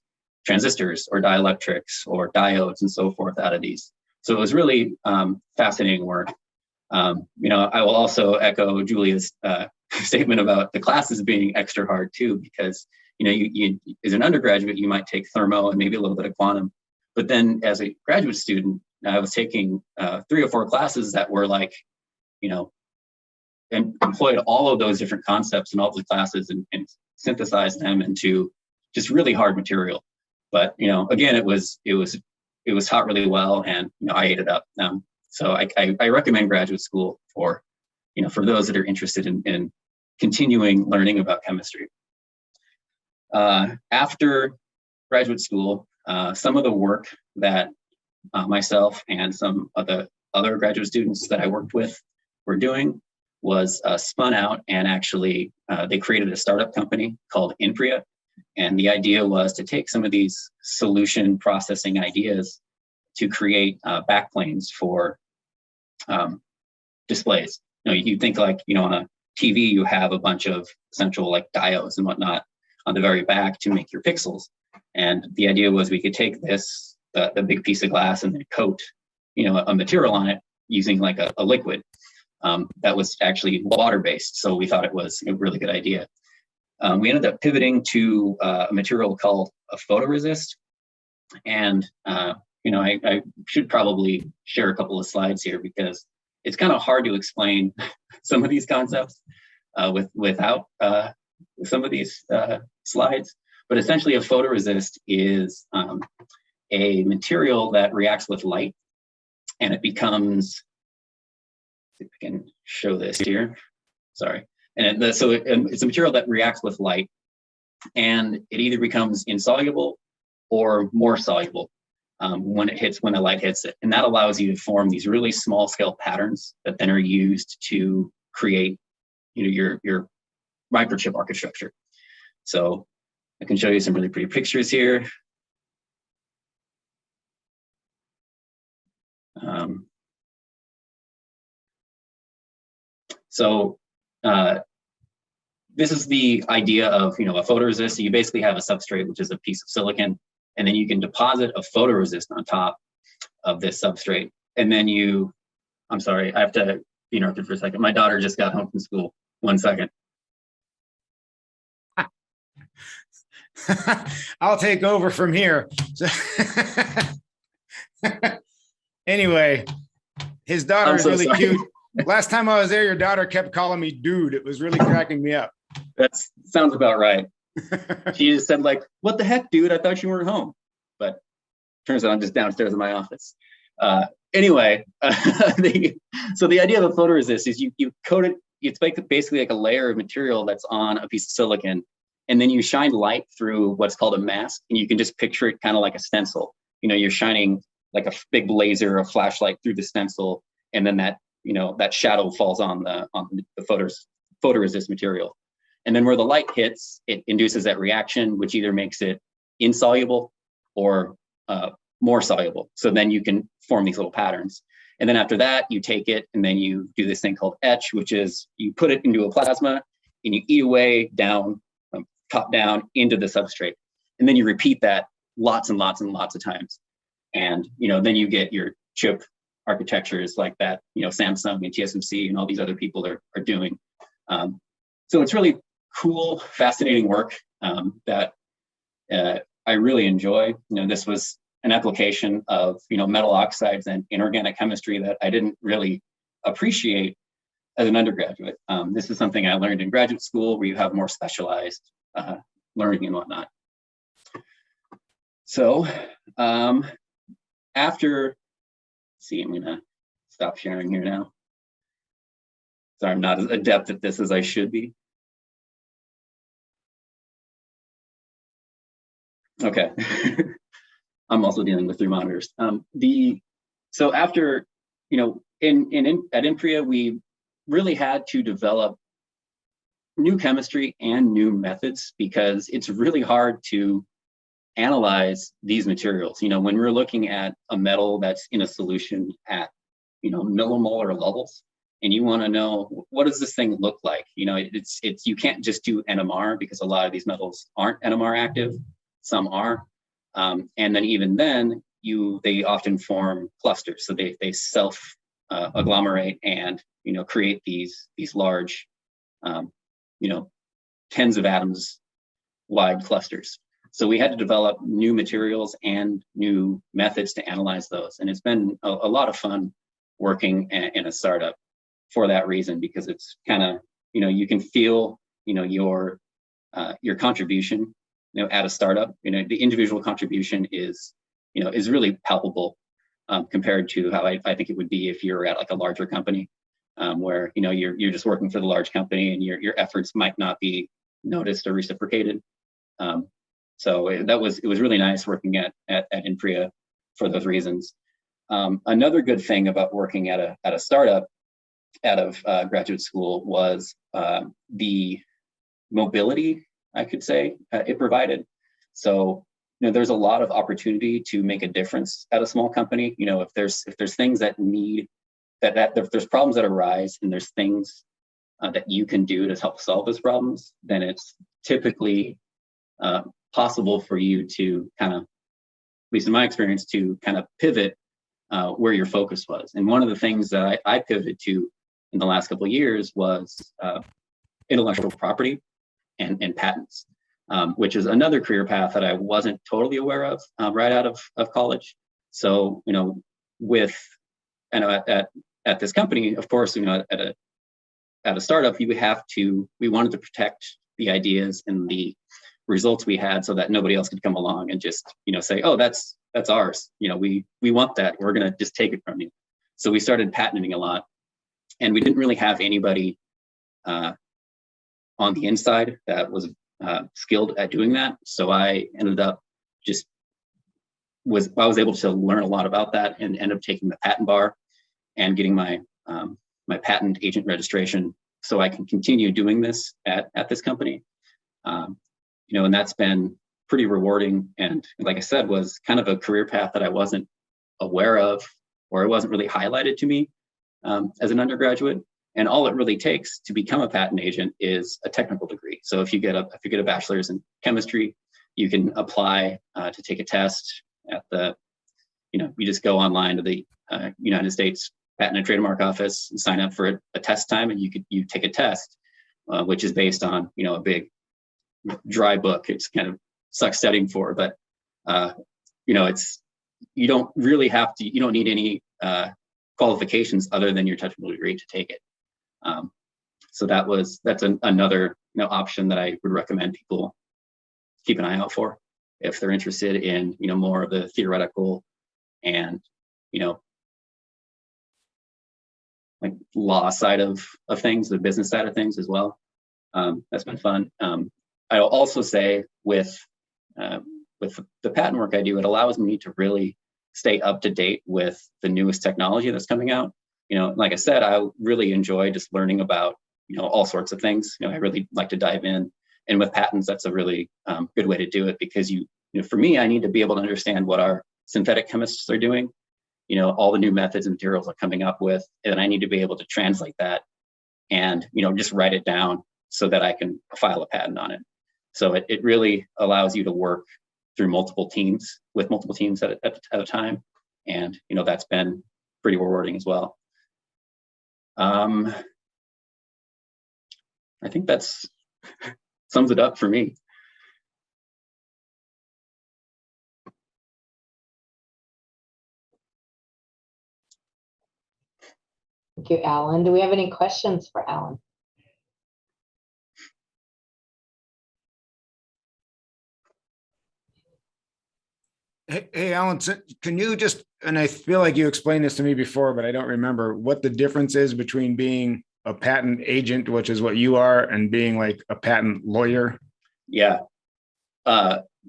transistors or dielectrics or diodes and so forth out of these. So it was really fascinating work. I will also echo Julia's statement about the classes being extra hard too, because you as an undergraduate, you might take thermo and maybe a little bit of quantum, but then as a graduate student, I was taking 3 or 4 classes that were like, and employed all of those different concepts in all the classes and synthesized them into just really hard material. But again, it was taught really well, and I ate it up. So I recommend graduate school for those that are interested in continuing learning about chemistry. After graduate school, some of the work that myself and some of the other graduate students that I worked with were doing was spun out, and actually they created a startup company called Impria. And the idea was to take some of these solution processing ideas to create backplanes for displays. You think like, on TV, you have a bunch of central like diodes and whatnot on the very back to make your pixels. And the idea was we could take this, the big piece of glass, and then coat, a material on it using like a liquid that was actually water-based. So we thought it was a really good idea. We ended up pivoting to a material called a photoresist. And, I should probably share a couple of slides here because it's kind of hard to explain some of these concepts without some of these slides. But essentially a photoresist is a material that reacts with light, and it becomes, if I can show this here, sorry. And it's a material that reacts with light, and it either becomes insoluble or more soluble when the light hits it. And that allows you to form these really small scale patterns that then are used to create, your microchip architecture. So I can show you some really pretty pictures here. This is the idea of, a photoresist. So you basically have a substrate, which is a piece of silicon, and then you can deposit a photoresist on top of this substrate. And then I'm sorry, I have to be interrupted for a second. My daughter just got home from school. 1 second. I'll take over from here. So anyway, his daughter is really cute. Last time I was there, your daughter kept calling me dude. It was really cracking me up. That sounds about right. She just said like, what the heck, dude? I thought you weren't home. But turns out I'm just downstairs in my office. Anyway, so the idea of a photoresist is you coat it, it's basically like a layer of material that's on a piece of silicon, and then you shine light through what's called a mask, and you can just picture it kind of like a stencil. You're shining like a big laser, a flashlight through the stencil, and then that shadow falls on the photoresist material. And then where the light hits, it induces that reaction, which either makes it insoluble or more soluble. So then you can form these little patterns. And then after that, you take it and then you do this thing called etch, which is you put it into a plasma and you eat away down, top down into the substrate. And then you repeat that lots and lots and lots of times. And then you get your chip architectures like that, Samsung and TSMC and all these other people are doing. So it's really cool, fascinating work that I really enjoy. This was an application of metal oxides and inorganic chemistry that I didn't really appreciate as an undergraduate. This is something I learned in graduate school, where you have more specialized learning and whatnot. So after, see, I'm gonna stop sharing here now. Sorry, I'm not as adept at this as I should be. Okay. I'm also dealing with 3 monitors. So after, at Impria, we really had to develop new chemistry and new methods, because it's really hard to analyze these materials. When we're looking at a metal that's in a solution at, millimolar levels, and you want to know, what does this thing look like? You can't just do NMR, because a lot of these metals aren't NMR active. Some are. And then even then, they often form clusters. So they self agglomerate and create these large, tens of atoms wide clusters. So we had to develop new materials and new methods to analyze those. And it's been a lot of fun working in a startup for that reason, because it's kind of, you can feel, your contribution, at a startup. The individual contribution is really palpable compared to how I think it would be if you're at like a larger company, where you're just working for the large company and your efforts might not be noticed or reciprocated. So it was really nice working at Impria for those reasons. Another good thing about working at a startup out of graduate school was the mobility, I could say, it provided. So there's a lot of opportunity to make a difference at a small company. If there's things that need if there's problems that arise and there's things that you can do to help solve those problems, then it's typically possible for you to kind of, at least in my experience, to kind of pivot where your focus was. And one of the things that I pivoted to in the last couple of years was intellectual property and patents, which is another career path that I wasn't totally aware of right out of college. So, with, at this company, of course, at a startup, we wanted to protect the ideas and the results we had so that nobody else could come along and just, say, oh, that's ours. We want that. We're going to just take it from you. So we started patenting a lot, and we didn't really have anybody on the inside that was skilled at doing that. So I ended up I was able to learn a lot about that and end up taking the patent bar and getting my my patent agent registration so I can continue doing this at this company. And that's been pretty rewarding. And like I said, was kind of a career path that I wasn't aware of, or it wasn't really highlighted to me as an undergraduate. And all it really takes to become a patent agent is a technical degree. So if you get a bachelor's in chemistry, you can apply to take a test at you just go online to the United States Patent and Trademark Office and sign up for a test time, and you take a test, which is based on a big dry book. It's kind of sucks studying for, but it's you don't really have to. You don't need any qualifications other than your technical degree to take it. So that's another option that I would recommend people keep an eye out for if they're interested in more of the theoretical and like law side of things, the business side of things as well. That's been fun. I'll also say with the patent work I do, it allows me to really stay up to date with the newest technology that's coming out. Like I said, I really enjoy just learning about all sorts of things. I really like to dive in, and with patents, that's a really good way to do it, because for me, I need to be able to understand what our synthetic chemists are doing. All the new methods and materials are coming up with, and I need to be able to translate that and just write it down so that I can file a patent on it. So it really allows you to work through multiple teams at a time, and that's been pretty rewarding as well. I think that's sums it up for me. Thank you, Alan. Do we have any questions for Alan? Hey, Alan, can you just, and I feel like you explained this to me before, but I don't remember what the difference is between being a patent agent, which is what you are, and being like a patent lawyer? Yeah.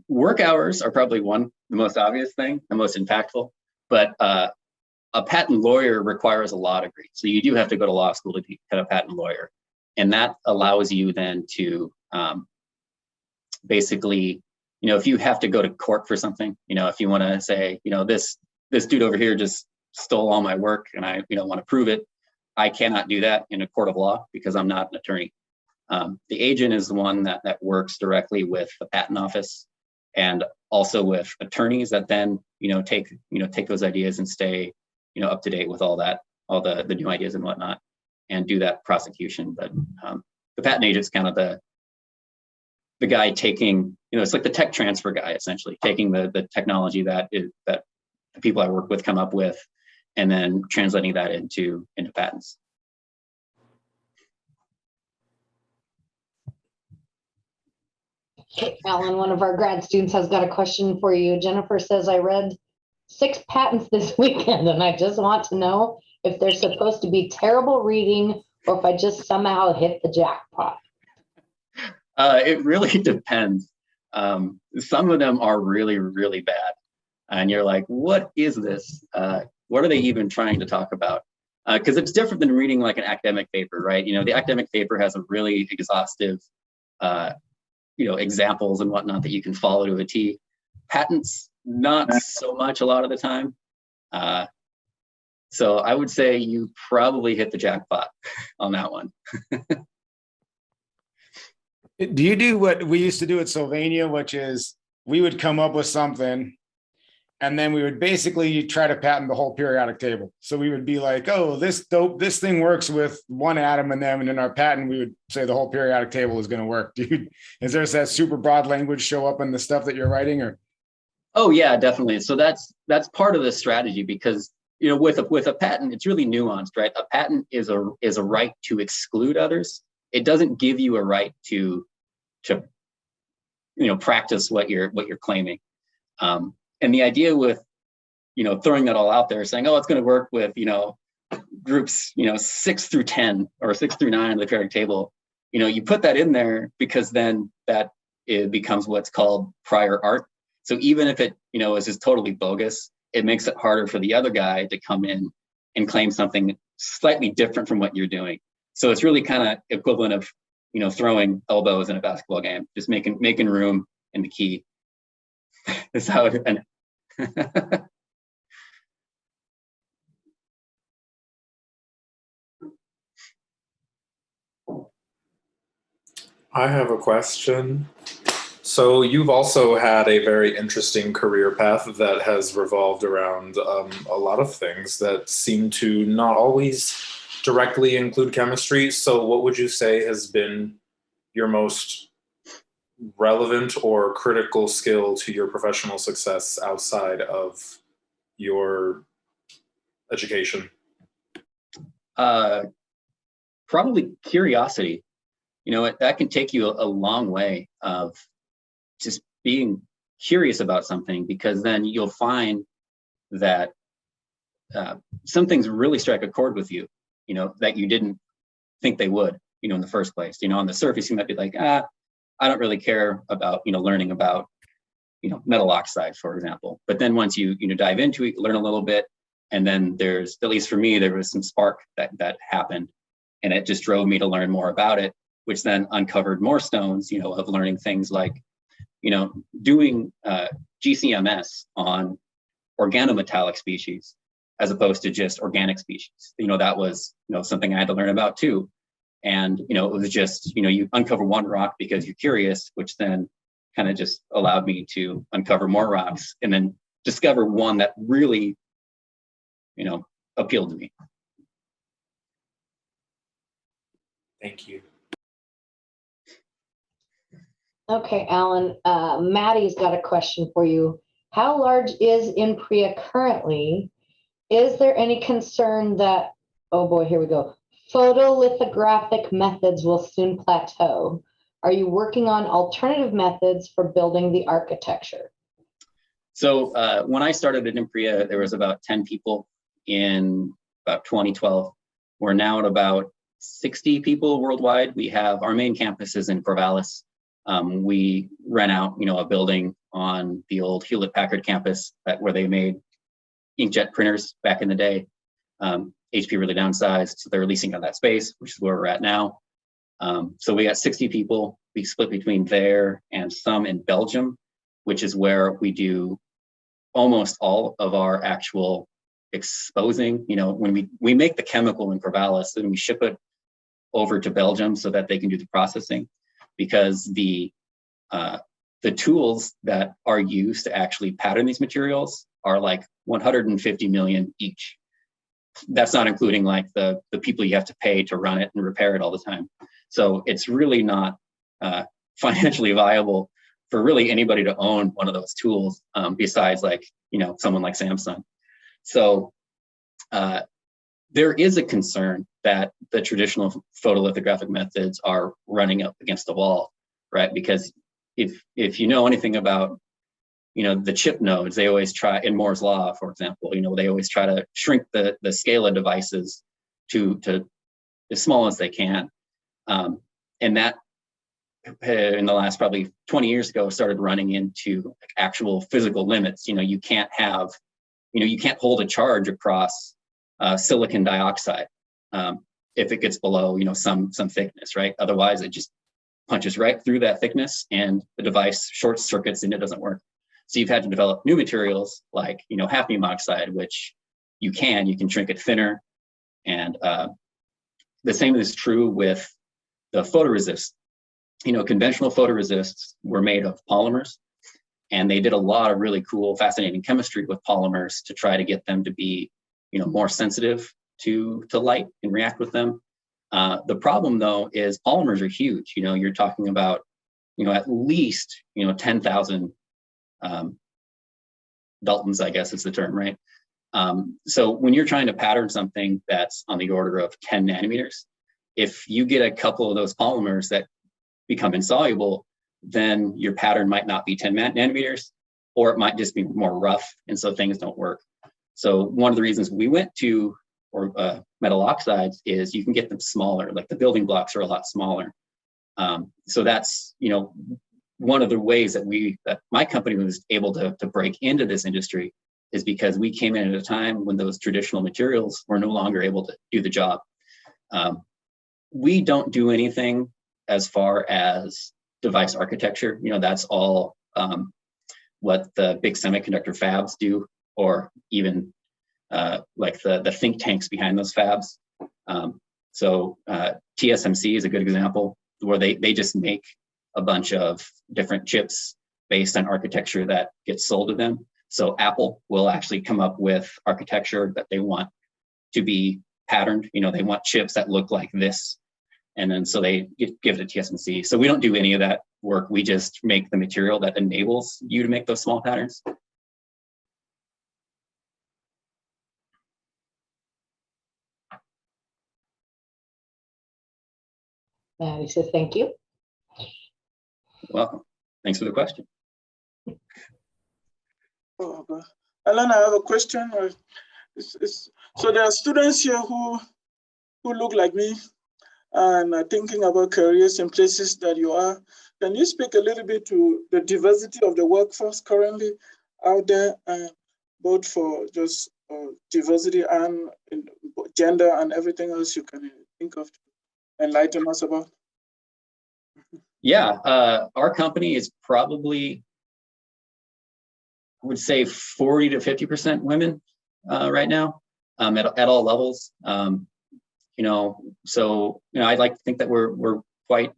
Work hours are probably the most obvious thing, the most impactful, but a patent lawyer requires a law degree. So you do have to go to law school to become a patent lawyer. And that allows you then to basically, if you have to go to court for something, if you want to say, this dude over here just stole all my work and I, want to prove it, I cannot do that in a court of law because I'm not an attorney. The agent is the one that works directly with the patent office and also with attorneys that then, take those ideas and stay, up to date with all the new ideas and whatnot, and do that prosecution. But the patent agent's kind of the guy taking, it's like the tech transfer guy, essentially taking the technology that the people I work with come up with, and then translating that into patents. Okay, Alan, one of our grad students has got a question for you. Jennifer says, I read 6 patents this weekend, and I just want to know if they're supposed to be terrible reading or if I just somehow hit the jackpot. It really depends. Some of them are really, really bad. And you're like, what is this? What are they even trying to talk about? Because it's different than reading like an academic paper, right? The academic paper has a really exhaustive, examples and whatnot that you can follow to a T. Patents, not so much a lot of the time. So I would say you probably hit the jackpot on that one. Do you do what we used to do at Sylvania, which is we would come up with something and then we would basically try to patent the whole periodic table. So we would be like, oh, this thing works with one atom in them. And in our patent, we would say the whole periodic table is going to work. Dude, is there that super broad language show up in the stuff that you're writing, or? Oh yeah, definitely. So that's part of the strategy, because with a patent, it's really nuanced, right? A patent is a right to exclude others. It doesn't give you a right to practice what you're claiming. And the idea with throwing that all out there, saying, oh, it's going to work with groups 6 through 10 or 6 through 9 of the periodic table, you put that in there because then it becomes what's called prior art. So even if it is just totally bogus, it makes it harder for the other guy to come in and claim something slightly different from what you're doing. So it's really kind of equivalent of throwing elbows in a basketball game, just making room in the key. That's how it. I have a question. So you've also had a very interesting career path that has revolved around a lot of things that seem to not always directly include chemistry. So what would you say has been your most relevant or critical skill to your professional success outside of your education? Probably curiosity. That can take you a long way of just being curious about something, because then you'll find that some things really strike a chord with you, that you didn't think they would, in the first place. On the surface, you might be like, I don't really care about, learning about, metal oxide, for example. But then once you, dive into it, learn a little bit, and then there's, at least for me, there was some spark that happened, and it just drove me to learn more about it, which then uncovered more stones, of learning things like, doing GCMS on organometallic species as opposed to just organic species. That was, something I had to learn about too. And, it was just, you uncover one rock because you're curious, which then kind of just allowed me to uncover more rocks and then discover one that really, appealed to me. Thank you. Okay, Alan, Maddie's got a question for you. How large is INPRIA currently? Is there any concern that, oh boy, here we go, photolithographic methods will soon plateau? Are you working on alternative methods for building the architecture? So when I started at INPRIA, there was about 10 people in about 2012. We're now at about 60 people worldwide. We have our main campus is in Corvallis. We rent out, a building on the old Hewlett-Packard campus where they made inkjet printers back in the day. HP really downsized, so they're leasing out that space, which is where we're at now. So we got 60 people. We split between there and some in Belgium, which is where we do almost all of our actual exposing. When we make the chemical in Corvallis, and we ship it over to Belgium so that they can do the processing, because the tools that are used to actually pattern these materials are like 150 million each. That's not including like the people you have to pay to run it and repair it all the time. So it's really not financially viable for really anybody to own one of those tools, besides like, someone like Samsung. So there is a concern that the traditional photolithographic methods are running up against the wall, right? Because if you know anything about, the chip nodes, they always try, in Moore's law, for example, they always try to shrink the scale of devices to as small as they can. And that in the last probably 20 years ago started running into actual physical limits. You can't have, you can't hold a charge across silicon dioxide if it gets below, some thickness, right? Otherwise, it just punches right through that thickness and the device short circuits and it doesn't work. So you've had to develop new materials like, hafnium oxide, which you can shrink it thinner. And the same is true with the photoresist. Conventional photoresists were made of polymers, and they did a lot of really cool, fascinating chemistry with polymers to try to get them to be, more sensitive to light and react with them. The problem, though, is polymers are huge. You're talking about, at least, 10,000 Daltons, I guess is the term, right? So when you're trying to pattern something that's on the order of 10 nanometers, if you get a couple of those polymers that become insoluble, then your pattern might not be 10 nanometers, or it might just be more rough, and so things don't work. So one of the reasons we went to metal oxides is you can get them smaller, like the building blocks are a lot smaller. So that's, one of the ways that my company was able to break into this industry is because we came in at a time when those traditional materials were no longer able to do the job. We don't do anything as far as device architecture. That's all what the big semiconductor fabs do, or even like the think tanks behind those fabs. So TSMC is a good example, where they just make a bunch of different chips based on architecture that gets sold to them. So Apple will actually come up with architecture that they want to be patterned. They want chips that look like this. And then so they give it to TSMC. So we don't do any of that work. We just make the material that enables you to make those small patterns. He says, thank you. Welcome. Thanks for the question. Alan, I have a question. So there are students here who look like me and are thinking about careers in places that you are. Can you speak a little bit to the diversity of the workforce currently out there, both for just diversity and gender and everything else you can think of to enlighten us about? Yeah, our company is probably, I would say 40 to 50% women right now at all levels. So I'd like to think that we're quite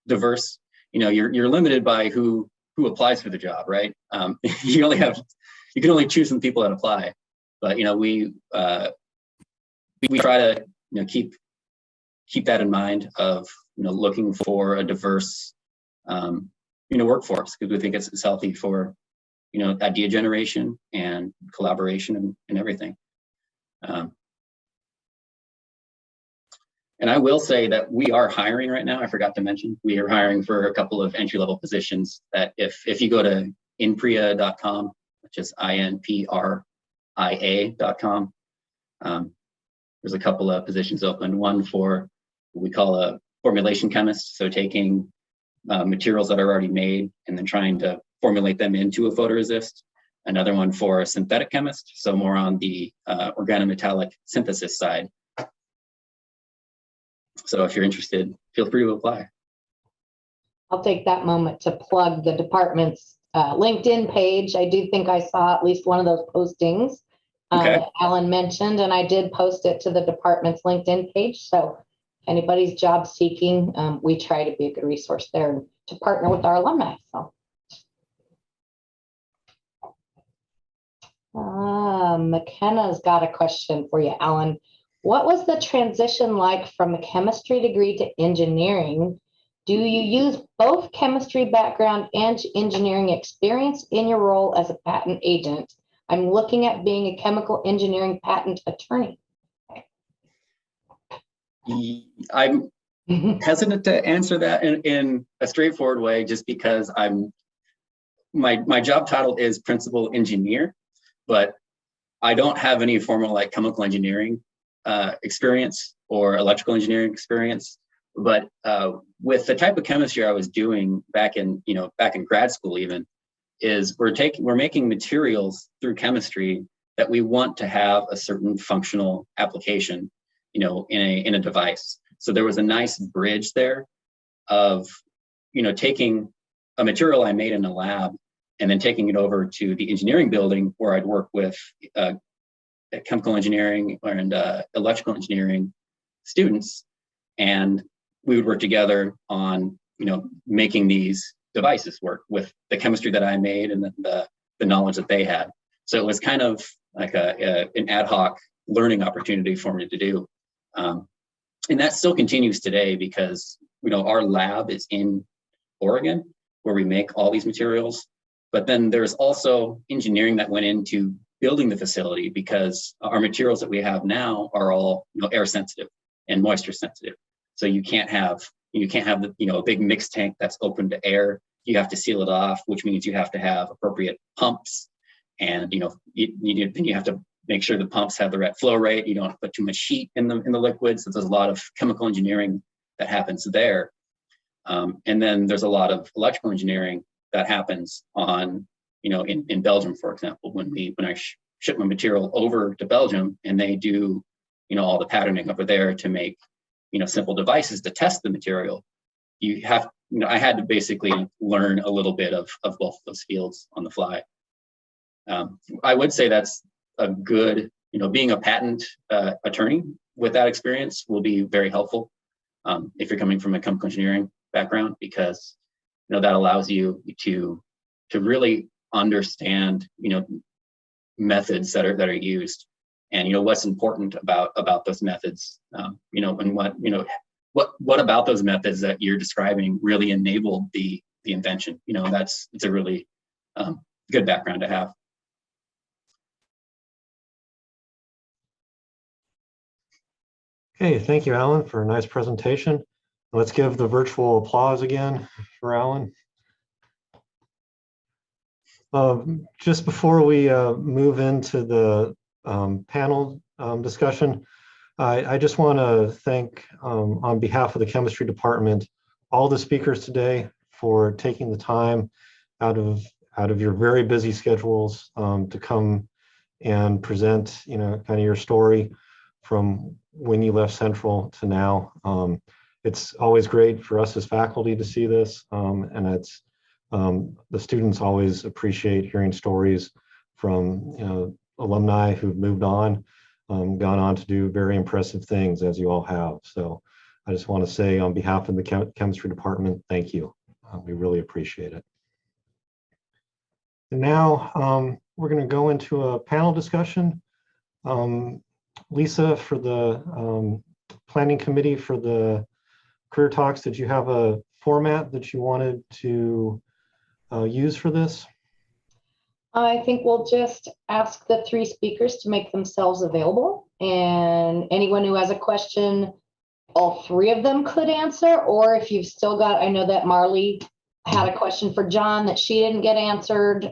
diverse. You're limited by who applies for the job, right? You can only choose some people that apply. But we try to keep that in mind of looking for a diverse workforce, because we think it's healthy for idea generation and collaboration and everything. And I will say that we are hiring right now. I forgot to mention, we are hiring for a couple of entry-level positions that if you go to inpria.com, which is INPRIA.com, there's a couple of positions open. One for what we call a formulation chemist, so taking materials that are already made and then trying to formulate them into a photoresist. Another one for a synthetic chemist, so more on the organometallic synthesis side. So if you're interested, feel free to apply. I'll take that moment to plug the department's LinkedIn page. I do think I saw at least one of those postings that Alan mentioned, and I did post it to the department's LinkedIn page. So if anybody's job seeking, we try to be a good resource there and to partner with our alumni. So McKenna's got a question for you, Alan. What was the transition like from a chemistry degree to engineering? Do you use both chemistry background and engineering experience in your role as a patent agent? I'm looking at being a chemical engineering patent attorney. I'm hesitant to answer that in a straightforward way, just because my job title is principal engineer, but I don't have any formal chemical engineering experience or electrical engineering experience. But with the type of chemistry I was doing back in grad school, even, is we're making materials through chemistry that we want to have a certain functional application, in a device. So there was a nice bridge there of, taking a material I made in a lab and then taking it over to the engineering building where I'd work with chemical engineering and electrical engineering students, and we would work together on, making these devices work with the chemistry that I made and the knowledge that they had. So it was kind of like an ad hoc learning opportunity for me to do. And that still continues today because, our lab is in Oregon where we make all these materials. But then there's also engineering that went into building the facility because our materials that we have now are all, air sensitive and moisture sensitive. So you can't have a big mixed tank that's open to air. You have to seal it off, which means you have to have appropriate pumps, and then you have to make sure the pumps have the right flow rate. You don't put too much heat in the liquid. So there's a lot of chemical engineering that happens there, and then there's a lot of electrical engineering that happens on in Belgium, for example, when I ship my material over to Belgium and they do all the patterning over there to make simple devices to test the material. I had to basically learn a little bit of both of those fields on the fly. I would say that's a good, being a patent attorney with that experience will be very helpful if you're coming from a chemical engineering background, because that allows you to really understand methods that are used, and what's important about those methods, and what about those methods that you're describing really enabled the invention. It's a really good background to have. Okay, thank you, Alan, for a nice presentation. Let's give the virtual applause again for Alan. Just before we move into the panel discussion, I just want to thank, on behalf of the chemistry department, all the speakers today for taking the time out of your very busy schedules to come and present, kind of your story from when you left Central to now. It's always great for us as faculty to see this, and it's the students always appreciate hearing stories from alumni who've moved on, gone on to do very impressive things, as you all have. So I just want to say on behalf of the chemistry department, thank you. We really appreciate it. And now we're going to go into a panel discussion. Lisa, for the planning committee for the career talks, did you have a format that you wanted to use for this? I think we'll just ask the three speakers to make themselves available, and anyone who has a question, all three of them could answer, or if you've still got, I know that Marley had a question for John that she didn't get answered.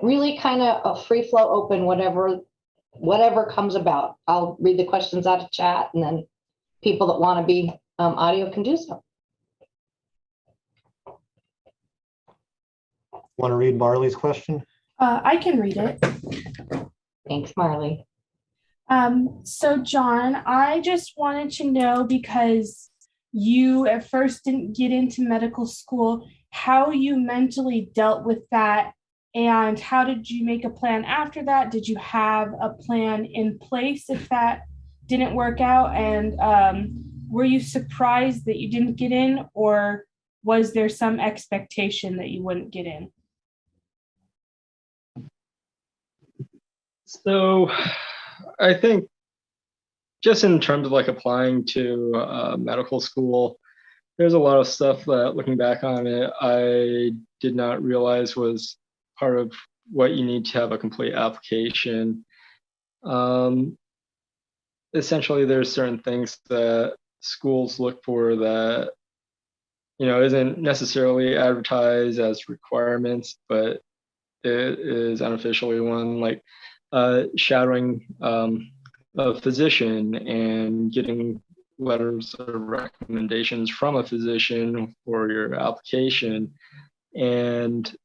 Really kind of a free flow open, whatever comes about. I'll read the questions out of chat, and then people that want to be audio can do so. Want to read Marley's question? I can read it. Thanks, Marley. So John, I just wanted to know, because you at first didn't get into medical school, how you mentally dealt with that, and how did you make a plan after that? Did you have a plan in place if that didn't work out? And were you surprised that you didn't get in, or was there some expectation that you wouldn't get in? So I think just in terms of like applying to medical school, there's a lot of stuff that, looking back on it, I did not realize was part of what you need to have a complete application. Essentially, there's certain things that schools look for that, isn't necessarily advertised as requirements, but it is unofficially one, like shadowing a physician and getting letters of recommendations from a physician for your application. And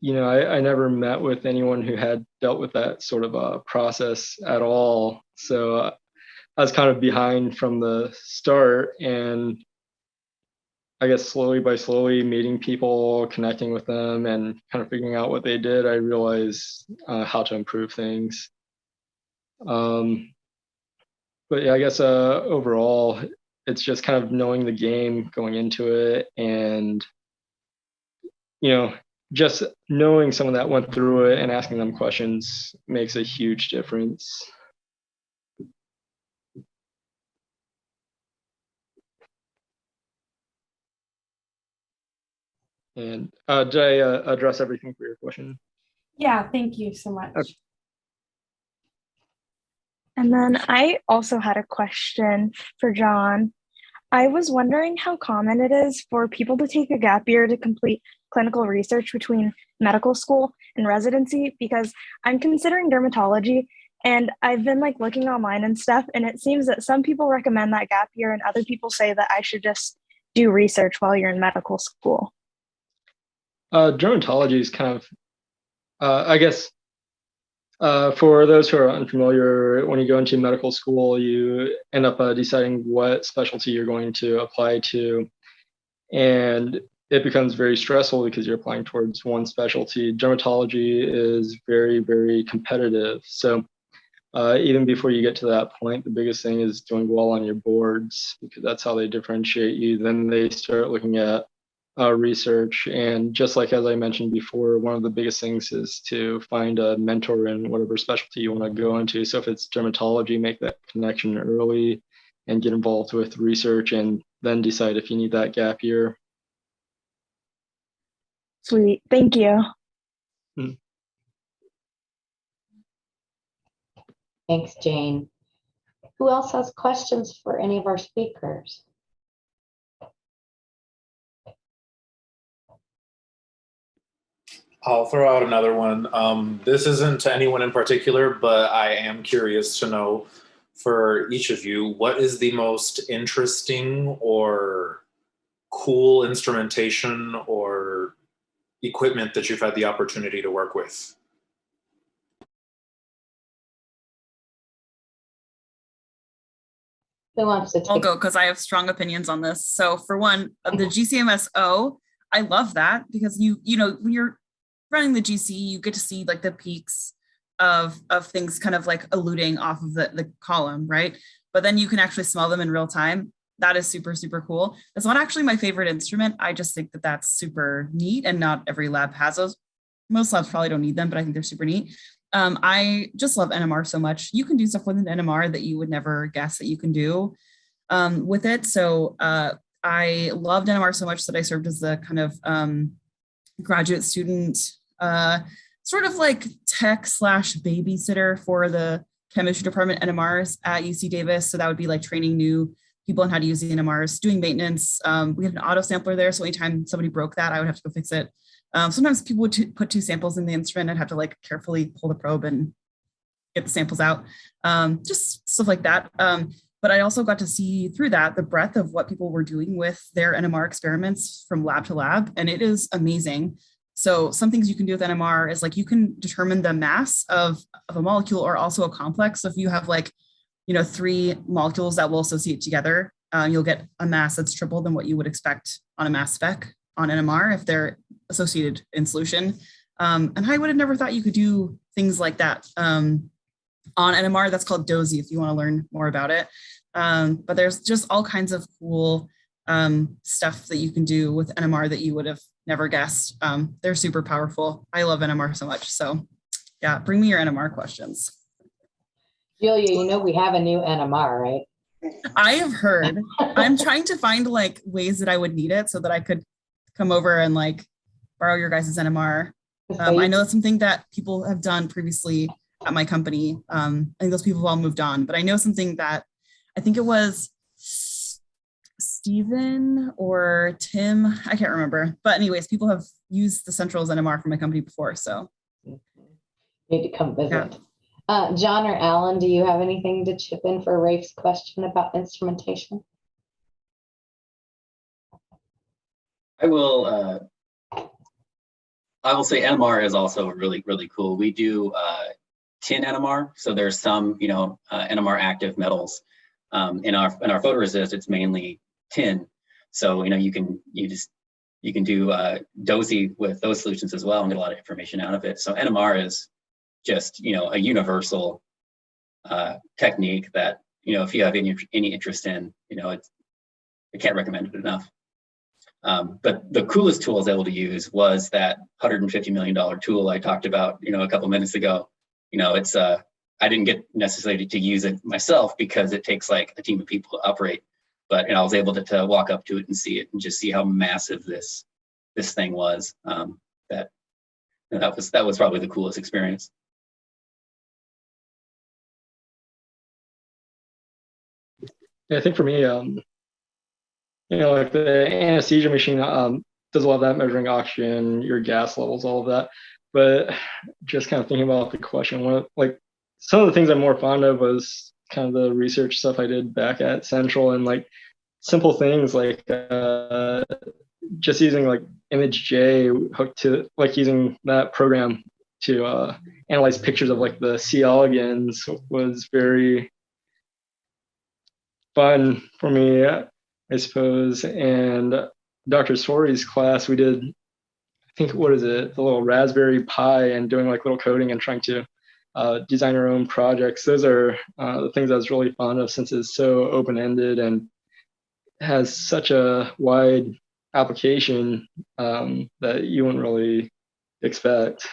I never met with anyone who had dealt with that sort of a process at all. So I was kind of behind from the start, and I guess slowly meeting people, connecting with them, and kind of figuring out what they did, I realized how to improve things. But yeah, I guess overall, it's just kind of knowing the game going into it, and just knowing someone that went through it and asking them questions makes a huge difference. And did I address everything for your question? Yeah, thank you so much. Okay. And then I also had a question for John. I was wondering how common it is for people to take a gap year to complete clinical research between medical school and residency, because I'm considering dermatology and I've been like looking online and stuff, and it seems that some people recommend that gap year and other people say that I should just do research while you're in medical school. Dermatology is kind of, I guess, for those who are unfamiliar, when you go into medical school, you end up deciding what specialty you're going to apply to. And it becomes very stressful because you're applying towards one specialty. Dermatology is very, very competitive. So even before you get to that point, the biggest thing is doing well on your boards, because that's how they differentiate you. Then they start looking at research. And just like as I mentioned before, one of the biggest things is to find a mentor in whatever specialty you want to go into. So if it's dermatology, make that connection early and get involved with research, and then decide if you need that gap year. Sweet, thank you. Thanks, Jane. Who else has questions for any of our speakers? I'll throw out another one. This isn't to anyone in particular, but I am curious to know for each of you, what is the most interesting or cool instrumentation or equipment that you've had the opportunity to work with? Who wants to take? I'll go because I have strong opinions on this. So for one, the GCMSO, I love that because you know, when you're running the GC, you get to see like the peaks of things kind of like eluding off of the column, right? But then you can actually smell them in real time. That is super, super cool. It's not actually my favorite instrument. I just think that that's super neat, and not every lab has those. Most labs probably don't need them, but I think they're super neat. I just love NMR so much. You can do stuff with an NMR that you would never guess that you can do with it. So I loved NMR so much that I served as the kind of graduate student, sort of like tech / babysitter for the chemistry department NMRs at UC Davis. So that would be like training new people on how to use the NMRs, doing maintenance. We had an auto sampler there, so anytime somebody broke that, I would have to go fix it. Sometimes people would put two samples in the instrument. I'd have to like carefully pull the probe and get the samples out, just stuff like that. But I also got to see through that the breadth of what people were doing with their NMR experiments from lab to lab, and it is amazing. So some things you can do with NMR is like you can determine the mass of a molecule or also a complex. So if you have like, you know, 3 molecules that will associate together, you'll get a mass that's triple than what you would expect on a mass spec on NMR if they're associated in solution. And I would have never thought you could do things like that on NMR. That's called DOSY if you want to learn more about it. But there's just all kinds of cool stuff that you can do with NMR that you would have never guessed. They're super powerful. I love NMR so much. So yeah, bring me your NMR questions. Julia, you know we have a new NMR, right? I have heard. I'm trying to find like ways that I would need it so that I could come over and like borrow your guys' NMR. I know that's something that people have done previously at my company. I think those people have all moved on, but I know something that I think it was Steven or Tim, I can't remember. But anyways, people have used the Central's NMR for my company before, so. Need to come visit. Yeah. John or Alan, do you have anything to chip in for Rafe's question about instrumentation? I will say NMR is also really, really cool. We do tin NMR, so there's some, you know, NMR active metals. In our photoresist, it's mainly tin. So, you know, you can do DOSY with those solutions as well and get a lot of information out of it. So NMR is just, you know, a universal technique that, if you have any interest in, I can't recommend it enough. But the coolest tool I was able to use was that $150 million tool I talked about, a couple minutes ago. It's I didn't get necessarily to use it myself because it takes like a team of people to operate. But I was able to walk up to it and see it and just see how massive this thing was. That was probably the coolest experience. Yeah, I think for me, like the anesthesia machine does a lot of that, measuring oxygen, your gas levels, all of that. But just kind of thinking about the question, like some of the things I'm more fond of was kind of the research stuff I did back at Central, and like simple things like just using like ImageJ hooked to, like using that program to analyze pictures of like the C. elegans was very fun for me, I suppose. And Dr. Sori's class, we did, I think, what is it, the little Raspberry Pi, and doing like little coding and trying to design our own projects. Those are the things I was really fond of, since it's so open-ended and has such a wide application that you wouldn't really expect.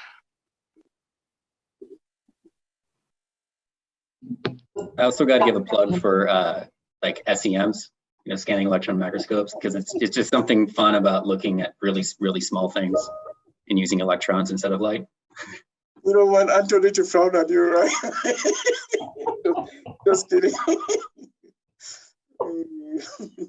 I also got to give a plug for like SEMs, scanning electron microscopes, because it's just something fun about looking at really, really small things and using electrons instead of light. You don't want Anthony to frown at you, right? Just kidding.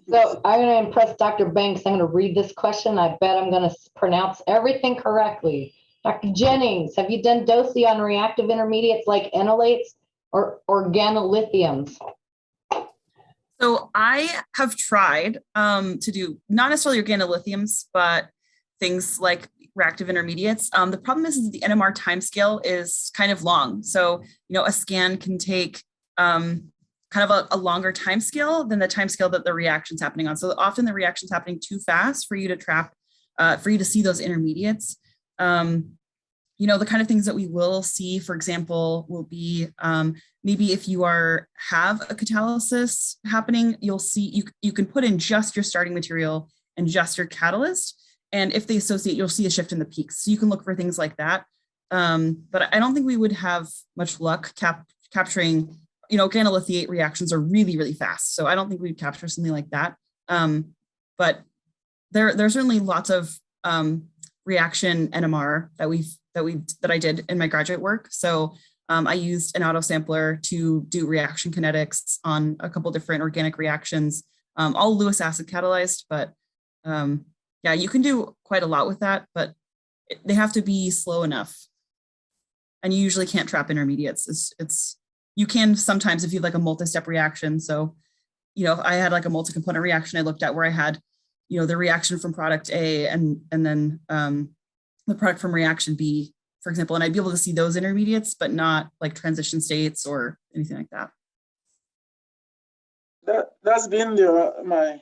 So I'm going to impress Dr. Banks. I'm going to read this question. I bet I'm going to pronounce everything correctly. Dr. Jennings, have you done DOSI on reactive intermediates like enolates or organolithiums? So I have tried to do not necessarily organolithiums, but things like reactive intermediates. The problem is the NMR timescale is kind of long. So, a scan can take kind of a longer time scale than the time scale that the reaction's happening on. So often the reaction's happening too fast for you to trap, for you to see those intermediates. The kind of things that we will see, for example, will be maybe if you have a catalysis happening, you'll see, you can put in just your starting material and just your catalyst. And if they associate, you'll see a shift in the peaks. So you can look for things like that. But I don't think we would have much luck capturing, organolithiate reactions are really, really fast. So I don't think we'd capture something like that. But there's certainly lots of reaction NMR that I did in my graduate work. So I used an autosampler to do reaction kinetics on a couple different organic reactions, all Lewis acid catalyzed, but yeah, you can do quite a lot with that, but they have to be slow enough. And you usually can't trap intermediates. You can sometimes if you have like a multi-step reaction. So, I had like a multi-component reaction I looked at where I had, the reaction from product A and then the product from reaction B, for example, and I'd be able to see those intermediates, but not like transition states or anything like that. That's been my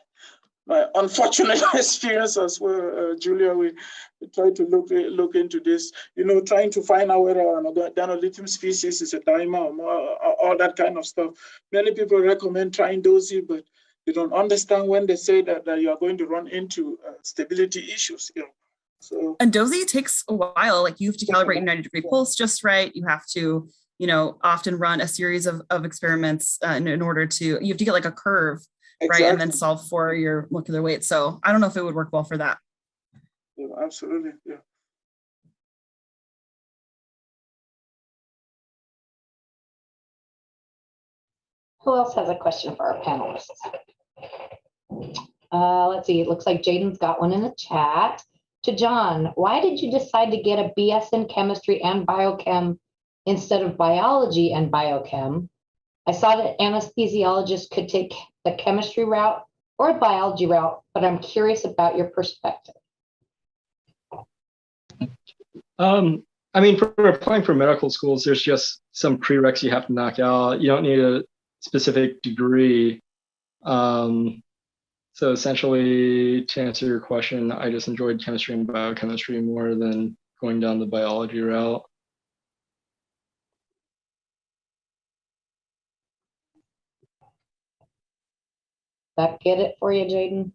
unfortunate experience as well, Julia. We try to look into this, trying to find out whether an organolithium species is a dimer or all that kind of stuff. Many people recommend trying DOSI, but they don't understand when they say that you are going to run into stability issues. So, and DOSI takes a while. Like you have to calibrate 90-degree pulse just right. You have to, often run a series of experiments in order to, you have to get like a curve, exactly, right? And then solve for your molecular weight. So I don't know if it would work well for that. Yeah, absolutely. Yeah. Who else has a question for our panelists? Let's see. It looks like Jaden's got one in the chat. To John, why did you decide to get a BS in chemistry and biochem instead of biology and biochem? I saw that anesthesiologists could take the chemistry route or a biology route, but I'm curious about your perspective. For applying for medical schools, there's just some prereqs you have to knock out. You don't need a specific degree. So essentially, to answer your question, I just enjoyed chemistry and biochemistry more than going down the biology route. that get it for you, Jaden?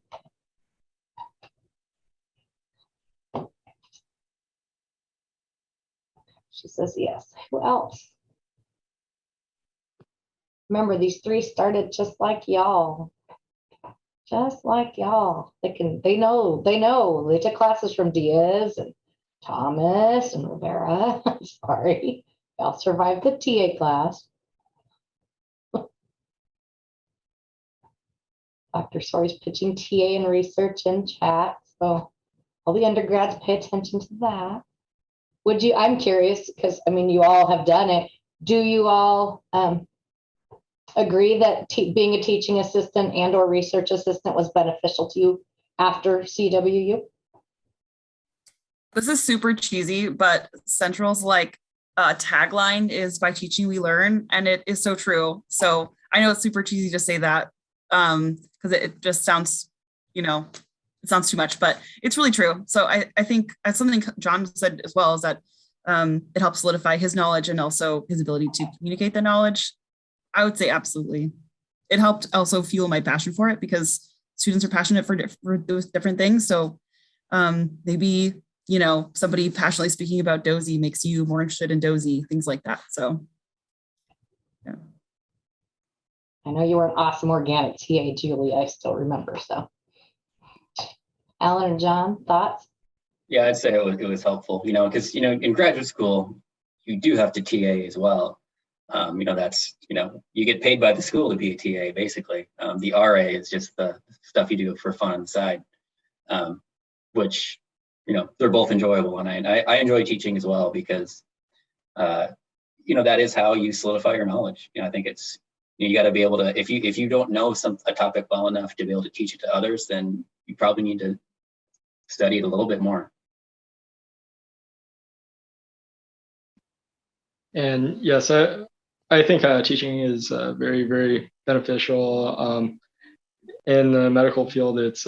She says yes. Who else? Remember, these three started just like y'all. Just like y'all. They know. They took classes from Diaz and Thomas and Rivera. Sorry. Y'all survived the TA class. Dr. Sori's pitching TA and research in chat. So all the undergrads pay attention to that. I'm curious because, I mean, you all have done it. Do you all agree that being a teaching assistant and or research assistant was beneficial to you after CWU? This is super cheesy, but Central's like tagline is "By teaching we learn," and it is so true. So I know it's super cheesy to say that because it just sounds, it sounds too much, but it's really true. So I think that's something John said as well, is that it helps solidify his knowledge and also his ability to communicate the knowledge. I would say absolutely. It helped also fuel my passion for it because students are passionate for those different things. So maybe, somebody passionately speaking about Dozy makes you more interested in Dozy, things like that. So, yeah. I know you were an awesome organic TA, Julie. I still remember. So, Alan and John, thoughts? Yeah, I'd say it was helpful, because, in graduate school, you do have to TA as well. That's, you get paid by the school to be a TA, basically. The RA is just the stuff you do for fun on the side, which, they're both enjoyable. And I enjoy teaching as well because, that is how you solidify your knowledge. I think it's, you got to be able to, if you don't know a topic well enough to be able to teach it to others, then you probably need to study it a little bit more. And yes, I think teaching is very, very beneficial. In the medical field, it's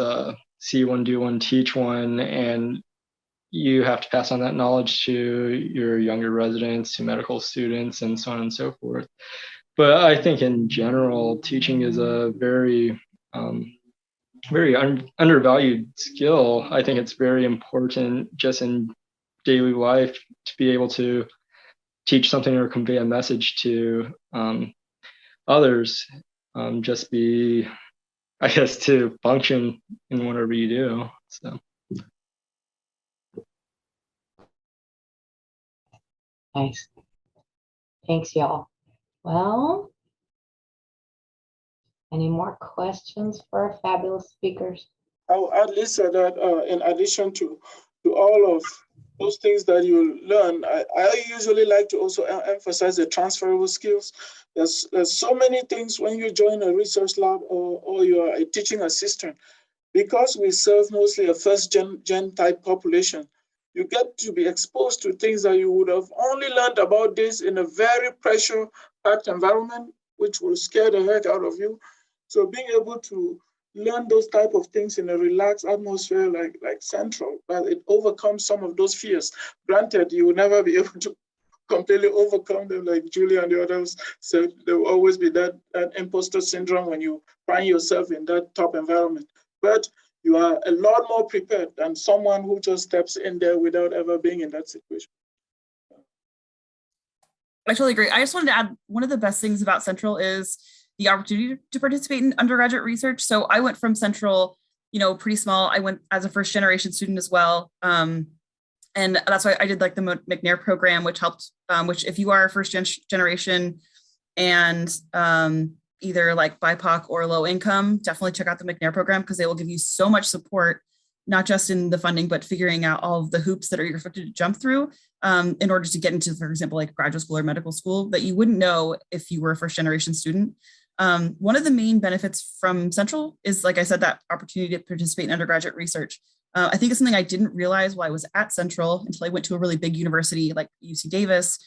see one, do one, teach one, and you have to pass on that knowledge to your younger residents, to medical students, and so on and so forth. But I think in general, teaching is a very, very undervalued skill. I think it's very important just in daily life to be able to teach something or convey a message to others. Just be, I guess, to function in whatever you do. So. Nice. Thanks, y'all. Well, any more questions for our fabulous speakers? I'll add, Lisa, that in addition to all of those things that you learn, I usually like to also emphasize the transferable skills. There's so many things when you join a research lab or you are a teaching assistant. Because we serve mostly a first gen type population, you get to be exposed to things that you would have only learned about this in a very pressure-packed environment, which will scare the heck out of you. So being able to learn those type of things in a relaxed atmosphere like Central, but it overcomes some of those fears. Granted, you will never be able to completely overcome them like Julia and the others said. There will always be that imposter syndrome when you find yourself in that top environment. But you are a lot more prepared than someone who just steps in there without ever being in that situation. I totally agree. I just wanted to add, one of the best things about Central is the opportunity to participate in undergraduate research. So I went from Central, pretty small. I went as a first generation student as well. And that's why I did like the McNair program, which helped, which if you are a first generation and either like BIPOC or low income, definitely check out the McNair program because they will give you so much support, not just in the funding, but figuring out all of the hoops that you're expected to jump through in order to get into, for example, like graduate school or medical school that you wouldn't know if you were a first generation student. One of the main benefits from Central is, like I said, that opportunity to participate in undergraduate research. I think it's something I didn't realize while I was at Central until I went to a really big university like UC Davis.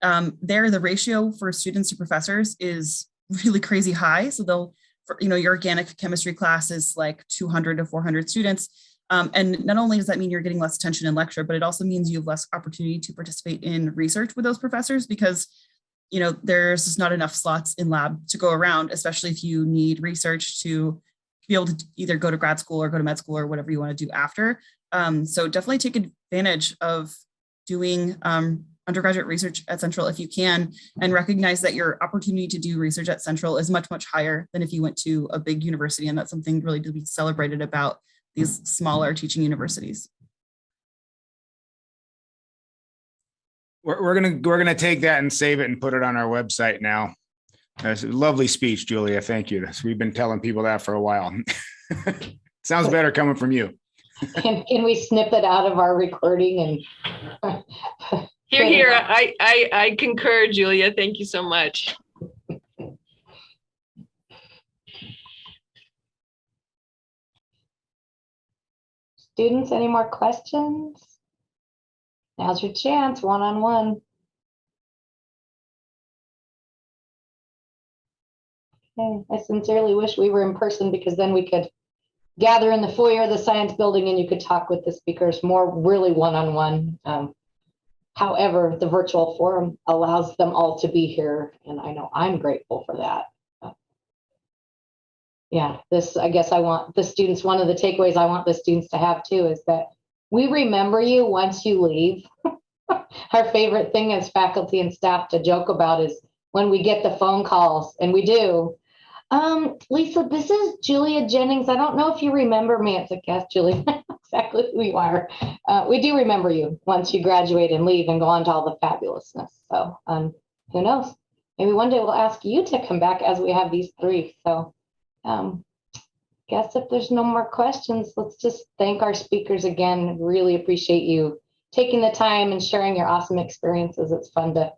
There, the ratio for students to professors is really crazy high. So your organic chemistry class is like 200 to 400 students. And not only does that mean you're getting less attention in lecture, but it also means you have less opportunity to participate in research with those professors because, there's just not enough slots in lab to go around, especially if you need research to be able to either go to grad school or go to med school or whatever you want to do after. So definitely take advantage of doing undergraduate research at Central if you can, and recognize that your opportunity to do research at Central is much, much higher than if you went to a big university. And that's something really to be celebrated about these smaller teaching universities. We're gonna take that and save it and put it on our website now. That's a lovely speech, Julia. Thank you. We've been telling people that for a while. Sounds better coming from you. Can we snip it out of our recording and Here, I concur, Julia. Thank you so much. Students, any more questions? Now's your chance, one-on-one. Okay, I sincerely wish we were in person, because then we could gather in the foyer of the science building and you could talk with the speakers more really one-on-one. However, the virtual forum allows them all to be here, and I know I'm grateful for that. Yeah, I guess I want the students, one of the takeaways I want the students to have too is that we remember you once you leave. Our favorite thing as faculty and staff to joke about is when we get the phone calls, and we do. Lisa, this is Julia Jennings. I don't know if you remember me. It's a guest, Julia. Exactly who you are. We do remember you once you graduate and leave and go on to all the fabulousness. So who knows? Maybe one day we'll ask you to come back as we have these three. So guess if there's no more questions, let's just thank our speakers again. Really appreciate you taking the time and sharing your awesome experiences. It's fun to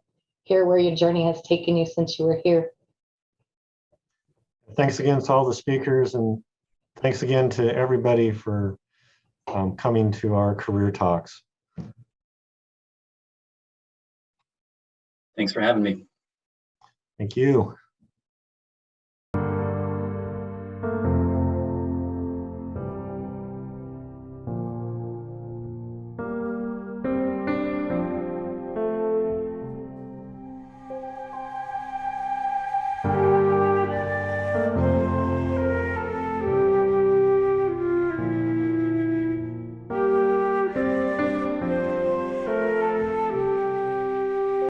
hear where your journey has taken you since you were here. Thanks again to all the speakers, and thanks again to everybody for coming to our career talks. Thanks for having me. Thank you.